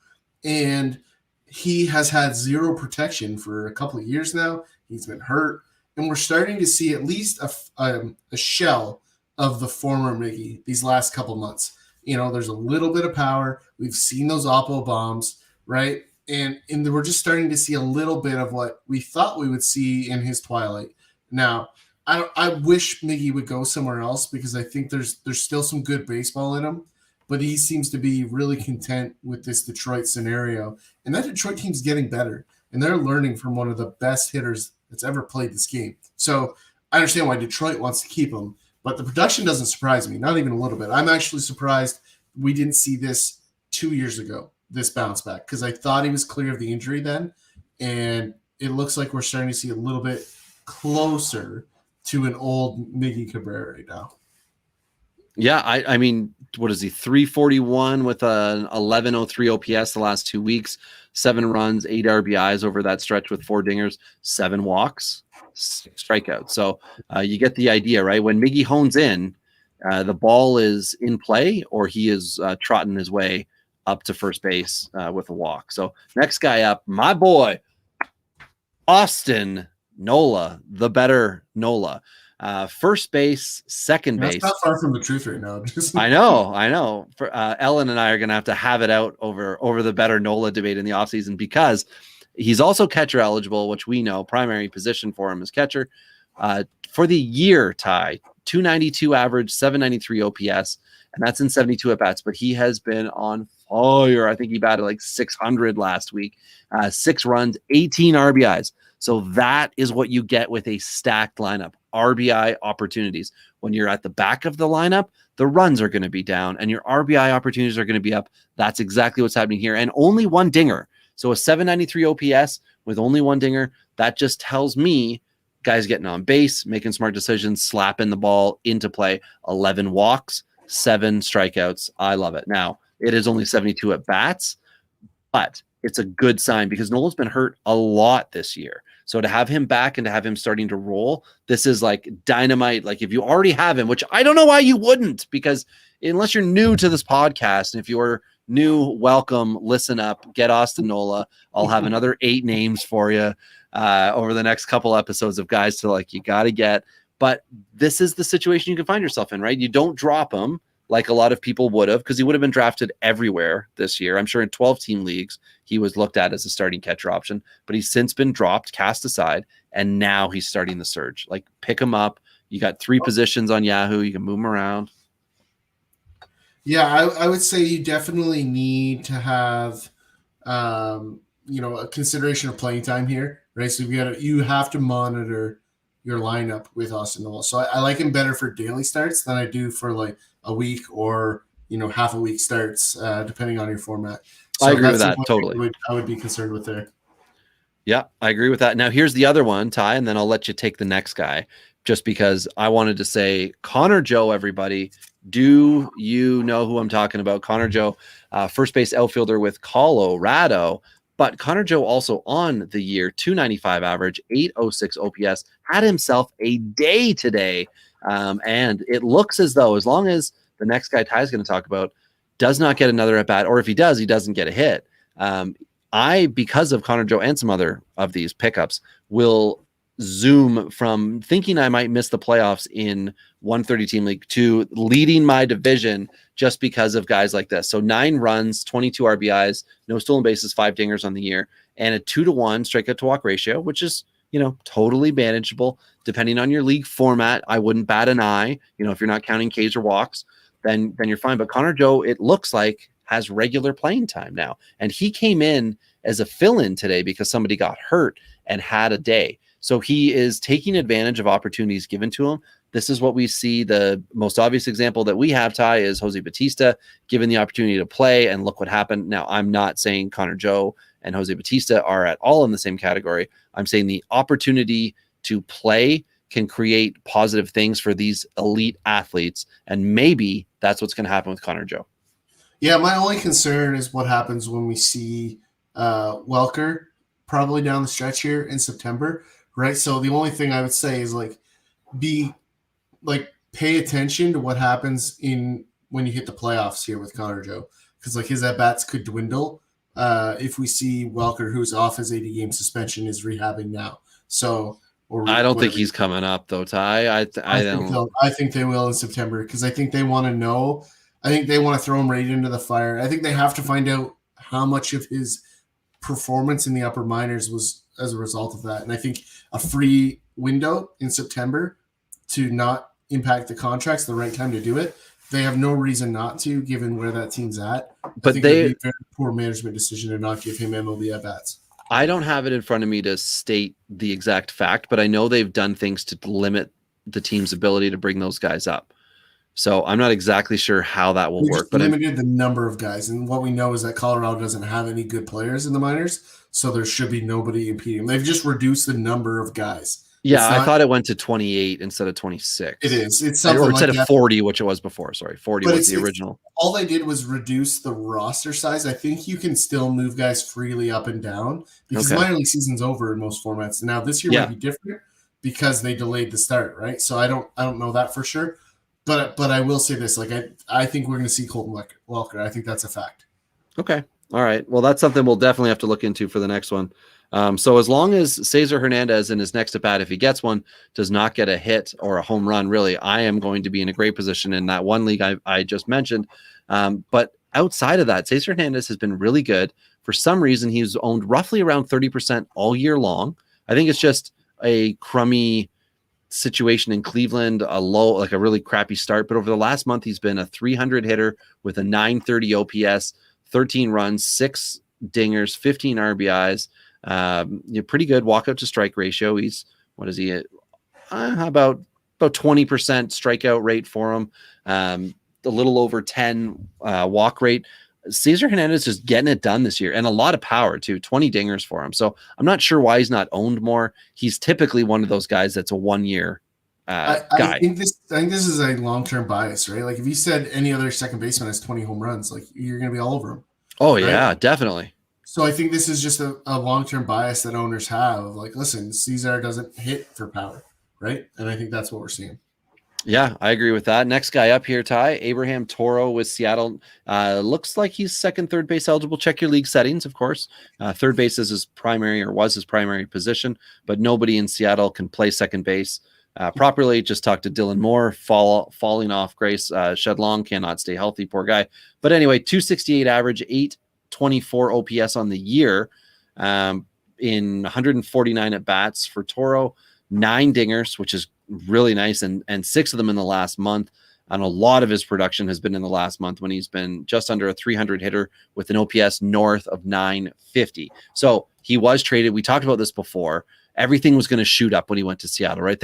and he has had 0 protection for a couple of years now. He's been hurt. And we're starting to see at least a shell of the former Miggy these last couple months. There's a little bit of power. We've seen those Oppo bombs, right? And we're just starting to see a little bit of what we thought we would see in his twilight. Now, I wish Miggy would go somewhere else, because I think there's still some good baseball in him, but he seems to be really content with this Detroit scenario. And that Detroit team's getting better, and they're learning from one of the best hitters that's ever played this game. So I understand why Detroit wants to keep him, but the production doesn't surprise me, not even a little bit. I'm actually surprised we didn't see this 2 years ago, this bounce back, because I thought he was clear of the injury then, and it looks like we're starting to see a little bit closer to an old Miggy Cabrera right now. Yeah, I mean, what is he? 341 with an 1103 OPS the last 2 weeks, 7 runs, 8 RBIs over that stretch with 4 dingers, 7 walks, 6 strikeouts. So you get the idea, right? When Miggy hones in, the ball is in play, or he is trotting his way up to first base with a walk. So next guy up, my boy, Austin Nola, the better Nola. First base, second base. That's not far from the truth right now. I know. For, Ellen and I are going to have it out over the better Nola debate in the offseason, because he's also catcher eligible, which we know primary position for him is catcher. For the year, Ty, 292 average, 793 OPS, and that's in 72 at-bats, but he has been on fire. I think he batted like 600 last week, 6 runs, 18 RBIs. So that is what you get with a stacked lineup. RBI opportunities. When you're at the back of the lineup, the runs are going to be down and your RBI opportunities are going to be up. That's exactly what's happening here. And only 1 dinger. So a 793 OPS with only 1 dinger, that just tells me guys getting on base, making smart decisions, slapping the ball into play. 11 walks, 7 strikeouts. I love it. Now, it is only 72 at bats, but it's a good sign because Nola's been hurt a lot this year. So to have him back and to have him starting to roll, this is like dynamite. Like if you already have him, which I don't know why you wouldn't, because unless you're new to this podcast, and if you're new, welcome, listen up, get Austin Nola. I'll have another 8 names for you over the next couple episodes of guys to you got to get. But this is the situation you can find yourself in, right? You don't drop him. like a lot of people would have, because he would have been drafted everywhere this year. I'm sure in 12-team leagues, he was looked at as a starting catcher option, but he's since been dropped, cast aside, and now he's starting the surge. Like, pick him up. You got 3 positions on Yahoo. You can move him around. Yeah, I would say you definitely need to have, a consideration of playing time here, right? So you have to monitor your lineup with Austin Noel. So I like him better for daily starts than I do for like a week or half a week starts, depending on your format. So I agree with that's that totally. I would be concerned with there. Yeah, I agree with that. Now, here's the other one, Ty, and then I'll let you take the next guy, just because I wanted to say Connor Joe, everybody. Do you know who I'm talking about? Connor Joe, first base outfielder with Colorado. But Connor Joe also on the year, 295 average, 806 OPS, had himself a day today. And it looks as though, as long as the next guy Ty's going to talk about does not get another at bat, or if he does, he doesn't get a hit. Because of Connor Joe and some other of these pickups, will zoom from thinking I might miss the playoffs in 130-team league to leading my division just because of guys like this. So 9 runs, 22 RBIs, no stolen bases, 5 dingers on the year, and a 2-to-1 strikeout to walk ratio, which is, totally manageable depending on your league format. I wouldn't bat an eye. If you're not counting Ks or walks, then you're fine. But Connor Joe, it looks like, has regular playing time now. And he came in as a fill-in today because somebody got hurt and had a day. So he is taking advantage of opportunities given to him. This is what we see. The most obvious example that we have, Ty, is Jose Bautista given the opportunity to play, and look what happened. Now, I'm not saying Connor Joe and Jose Bautista are at all in the same category. I'm saying the opportunity to play can create positive things for these elite athletes, and maybe that's what's going to happen with Connor Joe. Yeah, my only concern is what happens when we see Welker probably down the stretch here in September, right? So the only thing I would say is pay attention to what happens when you hit the playoffs here with Connor Joe, because his at bats could dwindle if we see Welker, who's off his 80-game suspension, is rehabbing now. So I don't think he's coming up though, Ty. I think they will in September, because I think they want to know. I think they want to throw him right into the fire. I think they have to find out how much of his performance in the upper minors was as a result of that. And I think a free window in September to not impact the contract's the right time to do it. They have no reason not to, given where that team's at. But I think it'd be a very poor management decision to not give him MLB at bats. I don't have it in front of me to state the exact fact, but I know they've done things to limit the team's ability to bring those guys up. So I'm not exactly sure how that will work. But limited the number of guys, and what we know is that Colorado doesn't have any good players in the minors, so there should be nobody impeding. They've just reduced the number of guys. Yeah, I thought it went to 28 instead of 26. It is. It's something or instead like of 40, which it was before. Sorry, 40 was the original. All they did was reduce the roster size. I think you can still move guys freely up and down, because the minor league season's over in most formats. Now this year might be different because they delayed the start, right? So I don't know that for sure. But I will say this, I think we're going to see Colton Welker. I think that's a fact. Okay. All right. Well, that's something we'll definitely have to look into for the next one. So as long as Cesar Hernandez in his next at bat, if he gets one, does not get a hit or a home run, really, I am going to be in a great position in that one league I just mentioned. But outside of that, Cesar Hernandez has been really good. For some reason, he's owned roughly around 30% all year long. I think it's just a crummy situation in Cleveland, a really crappy start. But over the last month, he's been a 300 hitter with a 930 OPS, 13 runs, 6 dingers, 15 RBIs. Pretty good walkout to strike ratio. He's about 20% strikeout rate for him. A little over 10 walk rate. Cesar Hernandez is getting it done this year, and a lot of power too. 20 dingers for him. So I'm not sure why he's not owned more. He's typically one of those guys that's a 1-year guy. I think this is a long-term bias, right? If you said any other second baseman has 20 home runs, you're going to be all over him. Oh right? Yeah, definitely. So I think this is just a long-term bias that owners have. Listen, Cesar doesn't hit for power, right? And I think that's what we're seeing. Yeah, I agree with that. Next guy up here, Ty, Abraham Toro with Seattle. Looks like he's second, third base eligible. Check your league settings, of course. Third base is his primary, or was his primary position, but nobody in Seattle can play second base. properly. Just talked to Dylan Moore, falling off grace. Shedlong cannot stay healthy, poor guy. But anyway, 268 average, 824 OPS on the year, in 149 at bats for Toro, 9 dingers, which is really nice, and 6 of them in the last month. And a lot of his production has been in the last month when he's been just under a 300 hitter with an OPS north of 950. So he was traded. We talked about this before. Everything was going to shoot up when he went to Seattle, right?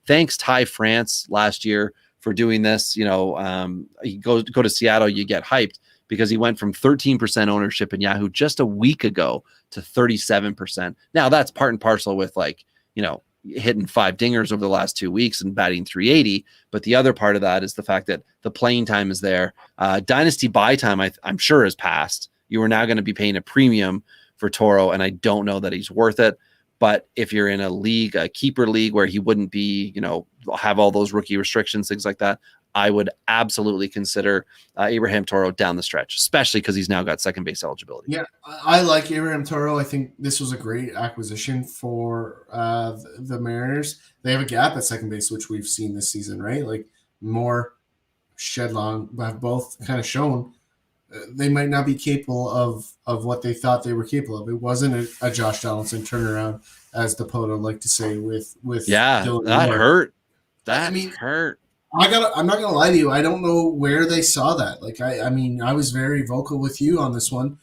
Thanks Ty France last year for doing this. You go to Seattle, you get hyped because he went from 13% ownership in Yahoo just a week ago to 37%. Now that's part and parcel with hitting 5 dingers over the last 2 weeks and batting 380. But the other part of that is the fact that the playing time is there. Dynasty buy time, I'm sure, has passed. You are now going to be paying a premium for Toro, and I don't know that he's worth it. But if you're in a league, a keeper league where he wouldn't be, have all those rookie restrictions, things like that, I would absolutely consider Abraham Toro down the stretch, especially because he's now got second base eligibility. Yeah, I like Abraham Toro. I think this was a great acquisition for the Mariners. They have a gap at second base, which we've seen this season, right? Like Moore, Shedlong have both kind of shown they might not be capable of what they thought they were capable of. It wasn't a Josh Donaldson turnaround, as Dipoto liked to say with Dylan that Moore. Hurt. That hurt. I'm not gonna lie to you. I don't know where they saw that. Like I was very vocal with you on this one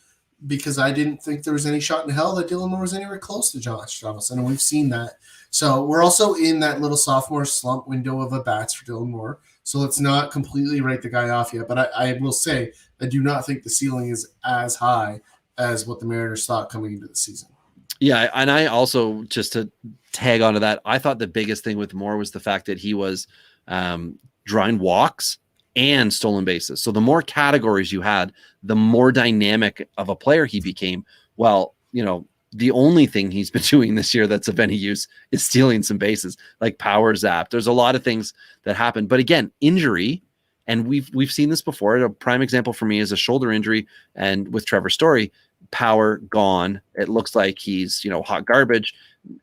because I didn't think there was any shot in hell that Dylan Moore was anywhere close to Josh Donaldson, and we've seen that. So we're also in that little sophomore slump window of at-bats for Dylan Moore. So let's not completely write the guy off yet. But I will say I do not think the ceiling is as high as what the Mariners thought coming into the season. Yeah, and I also, just to tag onto that, I thought the biggest thing with Moore was the fact that he was drawing walks and stolen bases. So the more categories you had, the more dynamic of a player he became. Well, the only thing he's been doing this year that's of any use is stealing some bases, like power zap. There's a lot of things that happen. But again, injury, and we've seen this before. A prime example for me is a shoulder injury, and with Trevor Story, power gone. It looks like he's, hot garbage.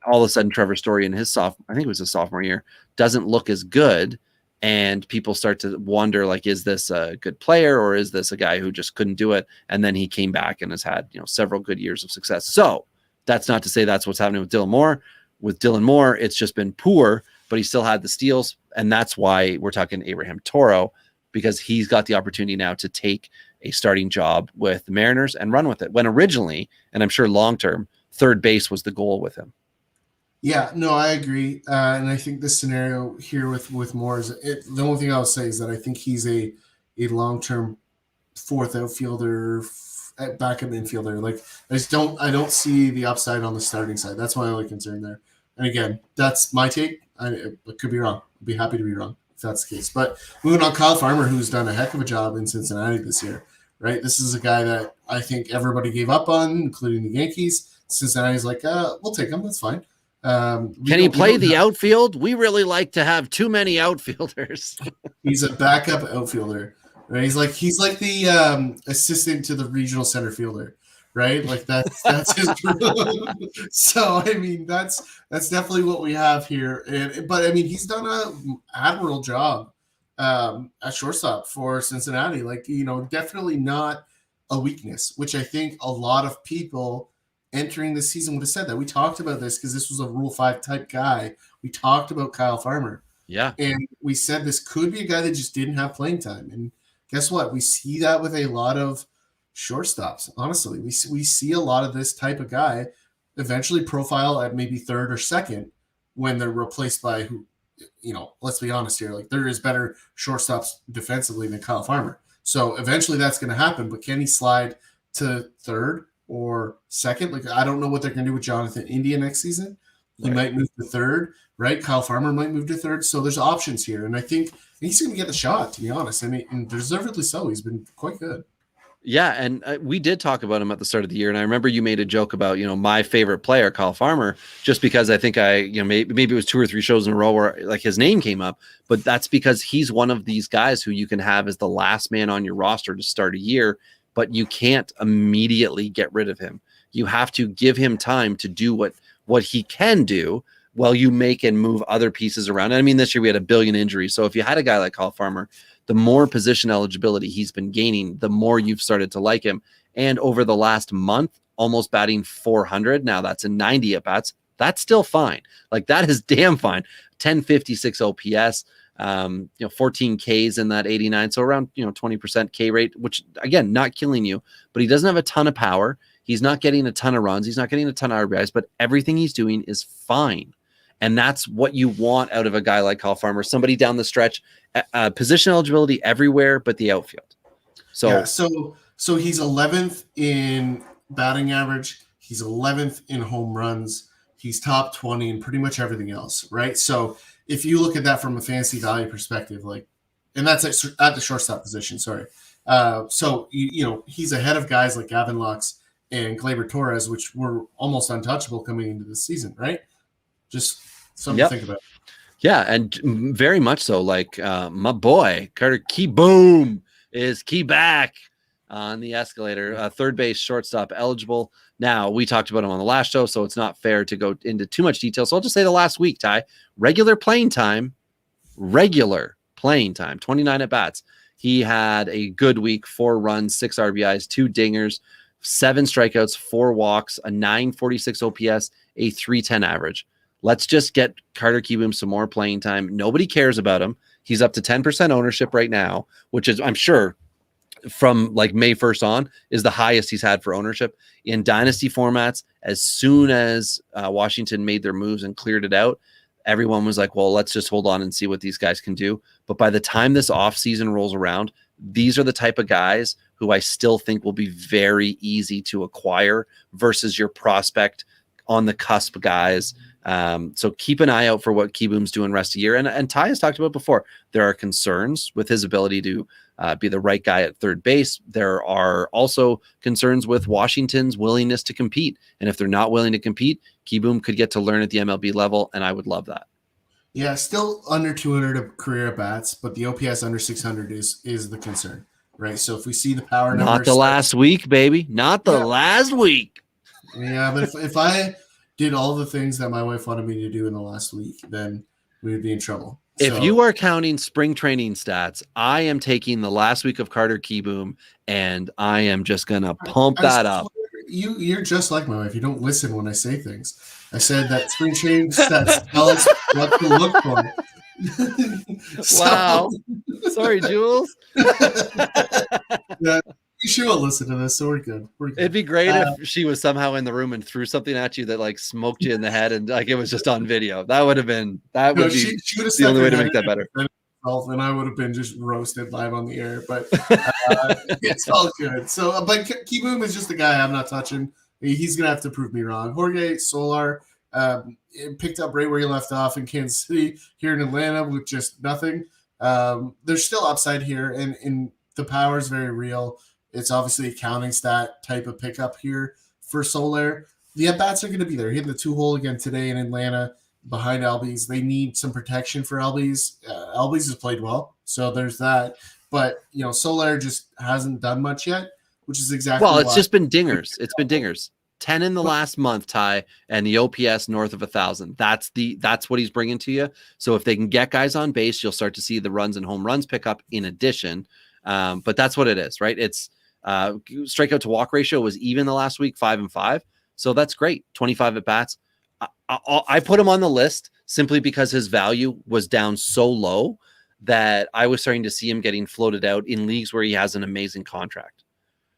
All of a sudden, Trevor Story in his I think it was his sophomore year, doesn't look as good. And people start to wonder, like, is this a good player or is this a guy who just couldn't do it? And then he came back and has had, several good years of success. So that's not to say that's what's happening with Dylan Moore. With Dylan Moore, it's just been poor, but he still had the steals. And that's why we're talking Abraham Toro, because he's got the opportunity now to take a starting job with the Mariners and run with it. When originally, and I'm sure long-term, third base was the goal with him. Yeah, no, I agree. And I think this scenario here with Moore is the only thing I'll say is that I think he's a long-term fourth outfielder, backup infielder. Like I don't see the upside on the starting side. That's my only concern there. And again, that's my take. I could be wrong. I'd be happy to be wrong if that's the case. But moving on, Kyle Farmer, who's done a heck of a job in Cincinnati this year, right? This is a guy that I think everybody gave up on, including the Yankees. Cincinnati's like, we'll take him. That's fine. Can he play the outfield? We really like to have too many outfielders. He's a backup outfielder, right? He's like the assistant to the regional center fielder, right? Like that's his. So I mean, that's definitely what we have here. But I mean, he's done an admirable job at shortstop for Cincinnati. Like, definitely not a weakness, which I think a lot of people entering the season would have said that. We talked about this because this was a Rule 5 type guy. We talked about Kyle Farmer. Yeah. And we said this could be a guy that just didn't have playing time. And guess what? We see that with a lot of shortstops. Honestly, we see a lot of this type of guy eventually profile at maybe third or second when they're replaced by who, let's be honest here. Like, there is better shortstops defensively than Kyle Farmer. So eventually that's going to happen. But can he slide to third or second? Like, I don't know what they're going to do with Jonathan India next season. He might move to third, right? Kyle Farmer might move to third. So there's options here. And I think he's going to get the shot, to be honest. I mean, and deservedly so. He's been quite good. Yeah, and we did talk about him at the start of the year, and I remember you made a joke about, my favorite player, Kyle Farmer, just because I think maybe it was 2 or 3 shows in a row where like his name came up, but that's because he's one of these guys who you can have as the last man on your roster to start a year, but you can't immediately get rid of him. You have to give him time to do what he can do, while you make and move other pieces around. And I mean, this year we had a billion injuries. So if you had a guy like Kyle Farmer, the more position eligibility he's been gaining, the more you've started to like him. And over the last month, almost batting 400. Now that's in 90 at bats. That's still fine. Like that is damn fine. 1056 OPS, 14 Ks in that 89. So around, 20% K rate, which again, not killing you, but he doesn't have a ton of power. He's not getting a ton of runs. He's not getting a ton of RBIs, but everything he's doing is fine. And that's what you want out of a guy like Kyle Farmer, somebody down the stretch, position eligibility everywhere, but the outfield. So he's 11th in batting average. He's 11th in home runs. He's top 20 in pretty much everything else, right? So if you look at that from a fantasy value perspective, and that's at the shortstop position, sorry. So he's ahead of guys like Gavin Lux and Gleyber Torres, which were almost untouchable coming into the season, right? Just something to think about. Yeah, and very much so. Like my boy Carter Kieboom is key back on the escalator. Third base, shortstop eligible. Now, we talked about him on the last show, so it's not fair to go into too much detail. So I'll just say the last week, Ty, regular playing time, 29 at bats. He had a good week, 4 runs, 6 RBIs, 2 dingers, 7 strikeouts, 4 walks, a 946 OPS, a 310 average. Let's just get Carter Kieboom some more playing time. Nobody cares about him. He's up to 10% ownership right now, which is, I'm sure, from like May 1st on, is the highest he's had for ownership in dynasty formats. As soon as Washington made their moves and cleared it out, everyone was like, well, let's just hold on and see what these guys can do. But by the time this offseason rolls around, these are the type of guys who I still think will be very easy to acquire versus your prospect on the cusp guys. So keep an eye out for what Kieboom's doing rest of the year. And Ty has talked about before, there are concerns with his ability to be the right guy at third base. There are also concerns with Washington's willingness to compete. And if they're not willing to compete, Kieboom could get to learn at the MLB level, and I would love that. Yeah, still under 200 of career at bats, but the OPS under 600 is the concern, right? So if we see the power numbers, not the last week, baby, not the last week. Yeah, but if I did all the things that my wife wanted me to do in the last week, then we would be in trouble. If you are counting spring training stats, I am taking the last week of Carter Kieboom, and I am just going to pump that up. You're just like my wife. You don't listen when I say things. I said that spring training stats tell us what to look for. Wow. Sorry, Jules. Yeah, she will listen to this, so we're good. It'd be great if she was somehow in the room and threw something at you that like smoked you in the head, and like it was just on video. That would be the only way to make that better. And I would have been just roasted live on the air, but it's all good. So, but Kieboom is just a guy I'm not touching. He's gonna have to prove me wrong. Jorge Soler picked up right where he left off in Kansas City, here in Atlanta with just nothing. There's still upside here, and the power is very real. It's obviously a counting stat type of pickup here for Soler. The at-bats are going to be there. He hit the 2-hole again today in Atlanta behind Albies. They need some protection for Albies. Albies has played well, so there's that. But, Soler just hasn't done much yet, which is exactly well, it's just been dingers. It's been dingers. 10 in the last month, Ty, and the OPS north of 1,000. That's what he's bringing to you. So if they can get guys on base, you'll start to see the runs and home runs pick up in addition. But that's what it is, right? It's strikeout to walk ratio was even the last week, 5-5. So that's great. 25 at bats. I put him on the list simply because his value was down so low that I was starting to see him getting floated out in leagues where he has an amazing contract.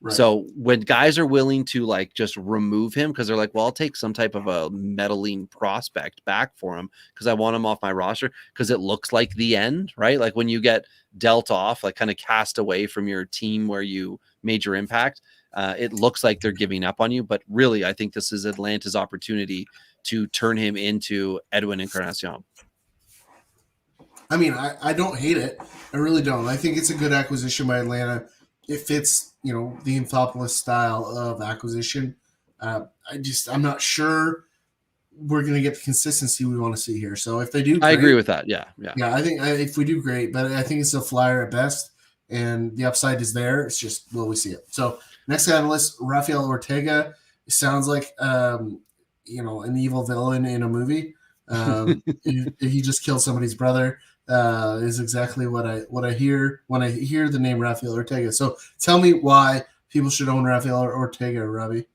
Right. So when guys are willing to like just remove him because they're like, well, I'll take some type of a meddling prospect back for him because I want him off my roster because it looks like the end, right? Like when you get dealt off, like kind of cast away from your team where you made your impact, it looks like they're giving up on you. But really, I think this is Atlanta's opportunity to turn him into Edwin Encarnacion. I mean, I don't hate it. I really don't. I think it's a good acquisition by Atlanta. It fits, the Anthopoulos style of acquisition. I'm not sure we're going to get the consistency we want to see here. So if they do, I agree with that. Yeah. I think if we do, great. But I think it's a flyer at best, and the upside is there. It's just will we see it? So next guy on the list, Rafael Ortega. It sounds like an evil villain in a movie. He just killed somebody's brother. Is exactly what I hear when I hear the name Rafael Ortega. So tell me why people should own Rafael Ortega, Robbie.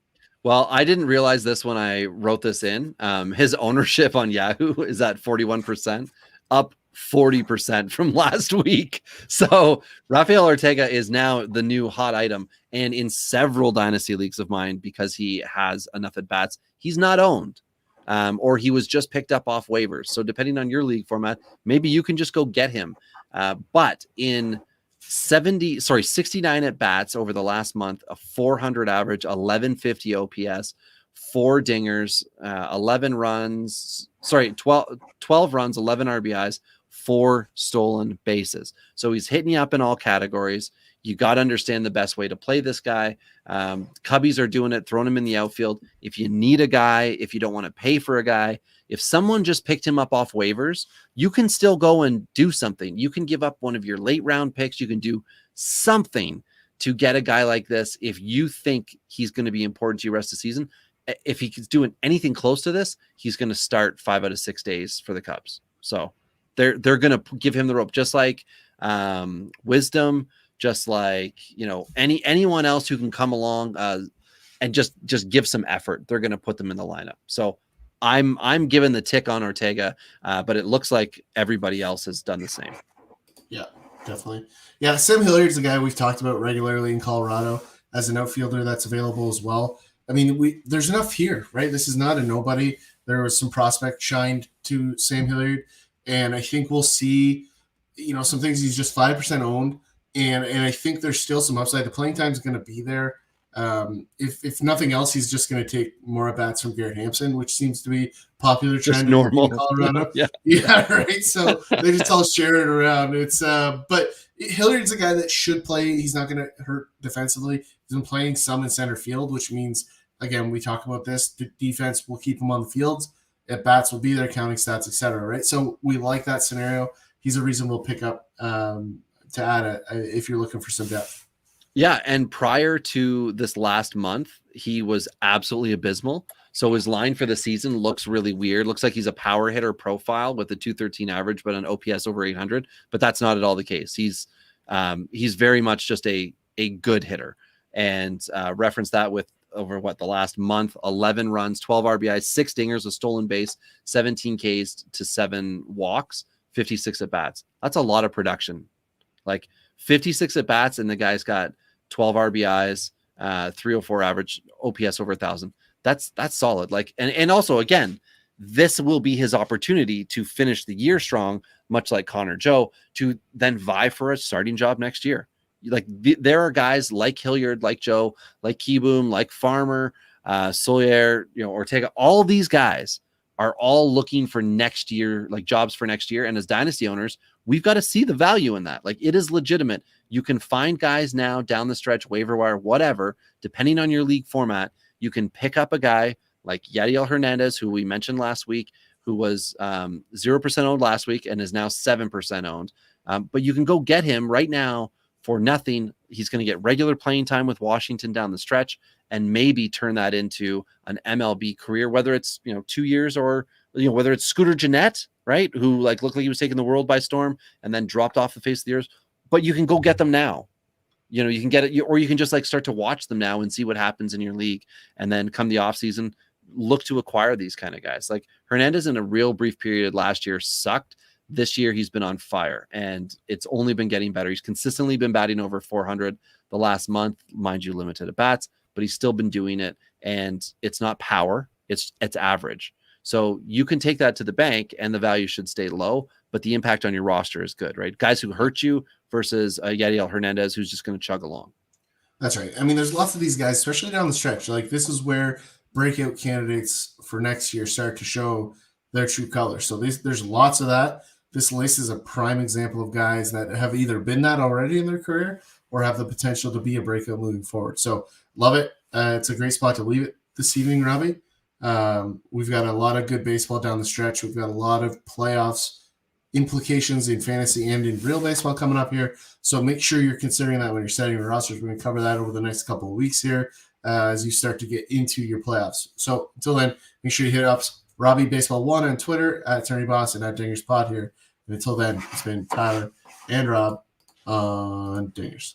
Well, I didn't realize this when I wrote this in. His ownership on Yahoo is at 41%, up 40% from last week. So Rafael Ortega is now the new hot item. And in several dynasty leagues of mine, because he has enough at bats, he's not owned. Or he was just picked up off waivers. So depending on your league format, maybe you can just go get him. But in 69 at bats over the last month, a 400 average, 1150 OPS, 4 dingers, 12 runs, 11 RBIs, 4 stolen bases. So he's hitting you up in all categories. You got to understand the best way to play this guy. Cubbies are doing it, throwing him in the outfield. If you need a guy, if you don't want to pay for a guy, if someone just picked him up off waivers, you can still go and do something. You can give up one of your late round picks. You can do something to get a guy like this. If you think he's going to be important to you rest of the season, if he's doing anything close to this, he's going to start 5 out of 6 days for the Cubs. So they're going to give him the rope, just like Wisdom, just like, anyone else who can come along and just give some effort. They're going to put them in the lineup. So I'm giving the tick on Ortega, but it looks like everybody else has done the same. Yeah, definitely. Yeah, Sam Hilliard's a guy we've talked about regularly in Colorado as an outfielder that's available as well. I mean, there's enough here, right? This is not a nobody. There was some prospect shined to Sam Hilliard, and I think we'll see, some things. He's just 5% owned. And I think there's still some upside. The playing time is going to be there. If nothing else, he's just going to take more at bats from Garrett Hampson, which seems to be popular trend in Colorado. Yeah, right. So they just all share it around. But Hilliard's a guy that should play. He's not going to hurt defensively. He's been playing some in center field, which means, again, we talk about this. The defense will keep him on the fields. At bats will be there, counting stats, etc. Right. So we like that scenario. He's a reasonable pickup. To add if you're looking for some depth. Yeah, and prior to this last month, he was absolutely abysmal. So his line for the season looks really weird. Looks like he's a power hitter profile with a 213 average, but an OPS over 800. But that's not at all the case. He's very much just a good hitter. And reference that with over the last month, 11 runs, 12 RBIs, 6 dingers, a stolen base, 17 Ks to 7 walks, 56 at bats. That's a lot of production. Like 56 at bats, and the guy's got 12 RBIs, 304 average, OPS over 1,000. That's solid. Like, and also, again, this will be his opportunity to finish the year strong, much like Connor Joe, to then vie for a starting job next year. Like there are guys like Hilliard, like Joe, like Kieboom, like Farmer, Solier, Ortega. All these guys are all looking for next year, like jobs for next year. And as dynasty owners, we've got to see the value in that. Like it is legitimate. You can find guys now down the stretch, waiver wire, whatever, depending on your league format. You can pick up a guy like Yadiel Hernandez, who we mentioned last week, who was 0% owned last week and is now 7% owned. But you can go get him right now for nothing. He's going to get regular playing time with Washington down the stretch and maybe turn that into an MLB career, whether it's, 2 years or, whether it's Scooter Gennett, right? Who looked like he was taking the world by storm and then dropped off the face of the earth. But you can go get them now. You can get it, or you can just start to watch them now and see what happens in your league. And then come the off season, look to acquire these kind of guys. Like Hernandez in a real brief period last year sucked. This year he's been on fire and it's only been getting better. He's consistently been batting over 400 the last month, mind you, limited at bats, but he's still been doing it. And it's not power, it's average. So you can take that to the bank and the value should stay low, but the impact on your roster is good, right? Guys who hurt you versus Yadiel Hernandez, who's just going to chug along. That's right. I mean, there's lots of these guys, especially down the stretch. Like this is where breakout candidates for next year start to show their true colors. So there's lots of that. This list is a prime example of guys that have either been that already in their career or have the potential to be a breakout moving forward. So love it. It's a great spot to leave it this evening, Robbie. We've got a lot of good baseball down the stretch. We've got a lot of playoffs implications in fantasy and in real baseball coming up here. So make sure you're considering that when you're setting your rosters. We're going to cover that over the next couple of weeks here as you start to get into your playoffs. So until then, make sure you hit up Robbie Baseball 1 on Twitter, at Attorney Boss, and at Dingers Pod here. And until then, it's been Tyler and Rob on Dingers.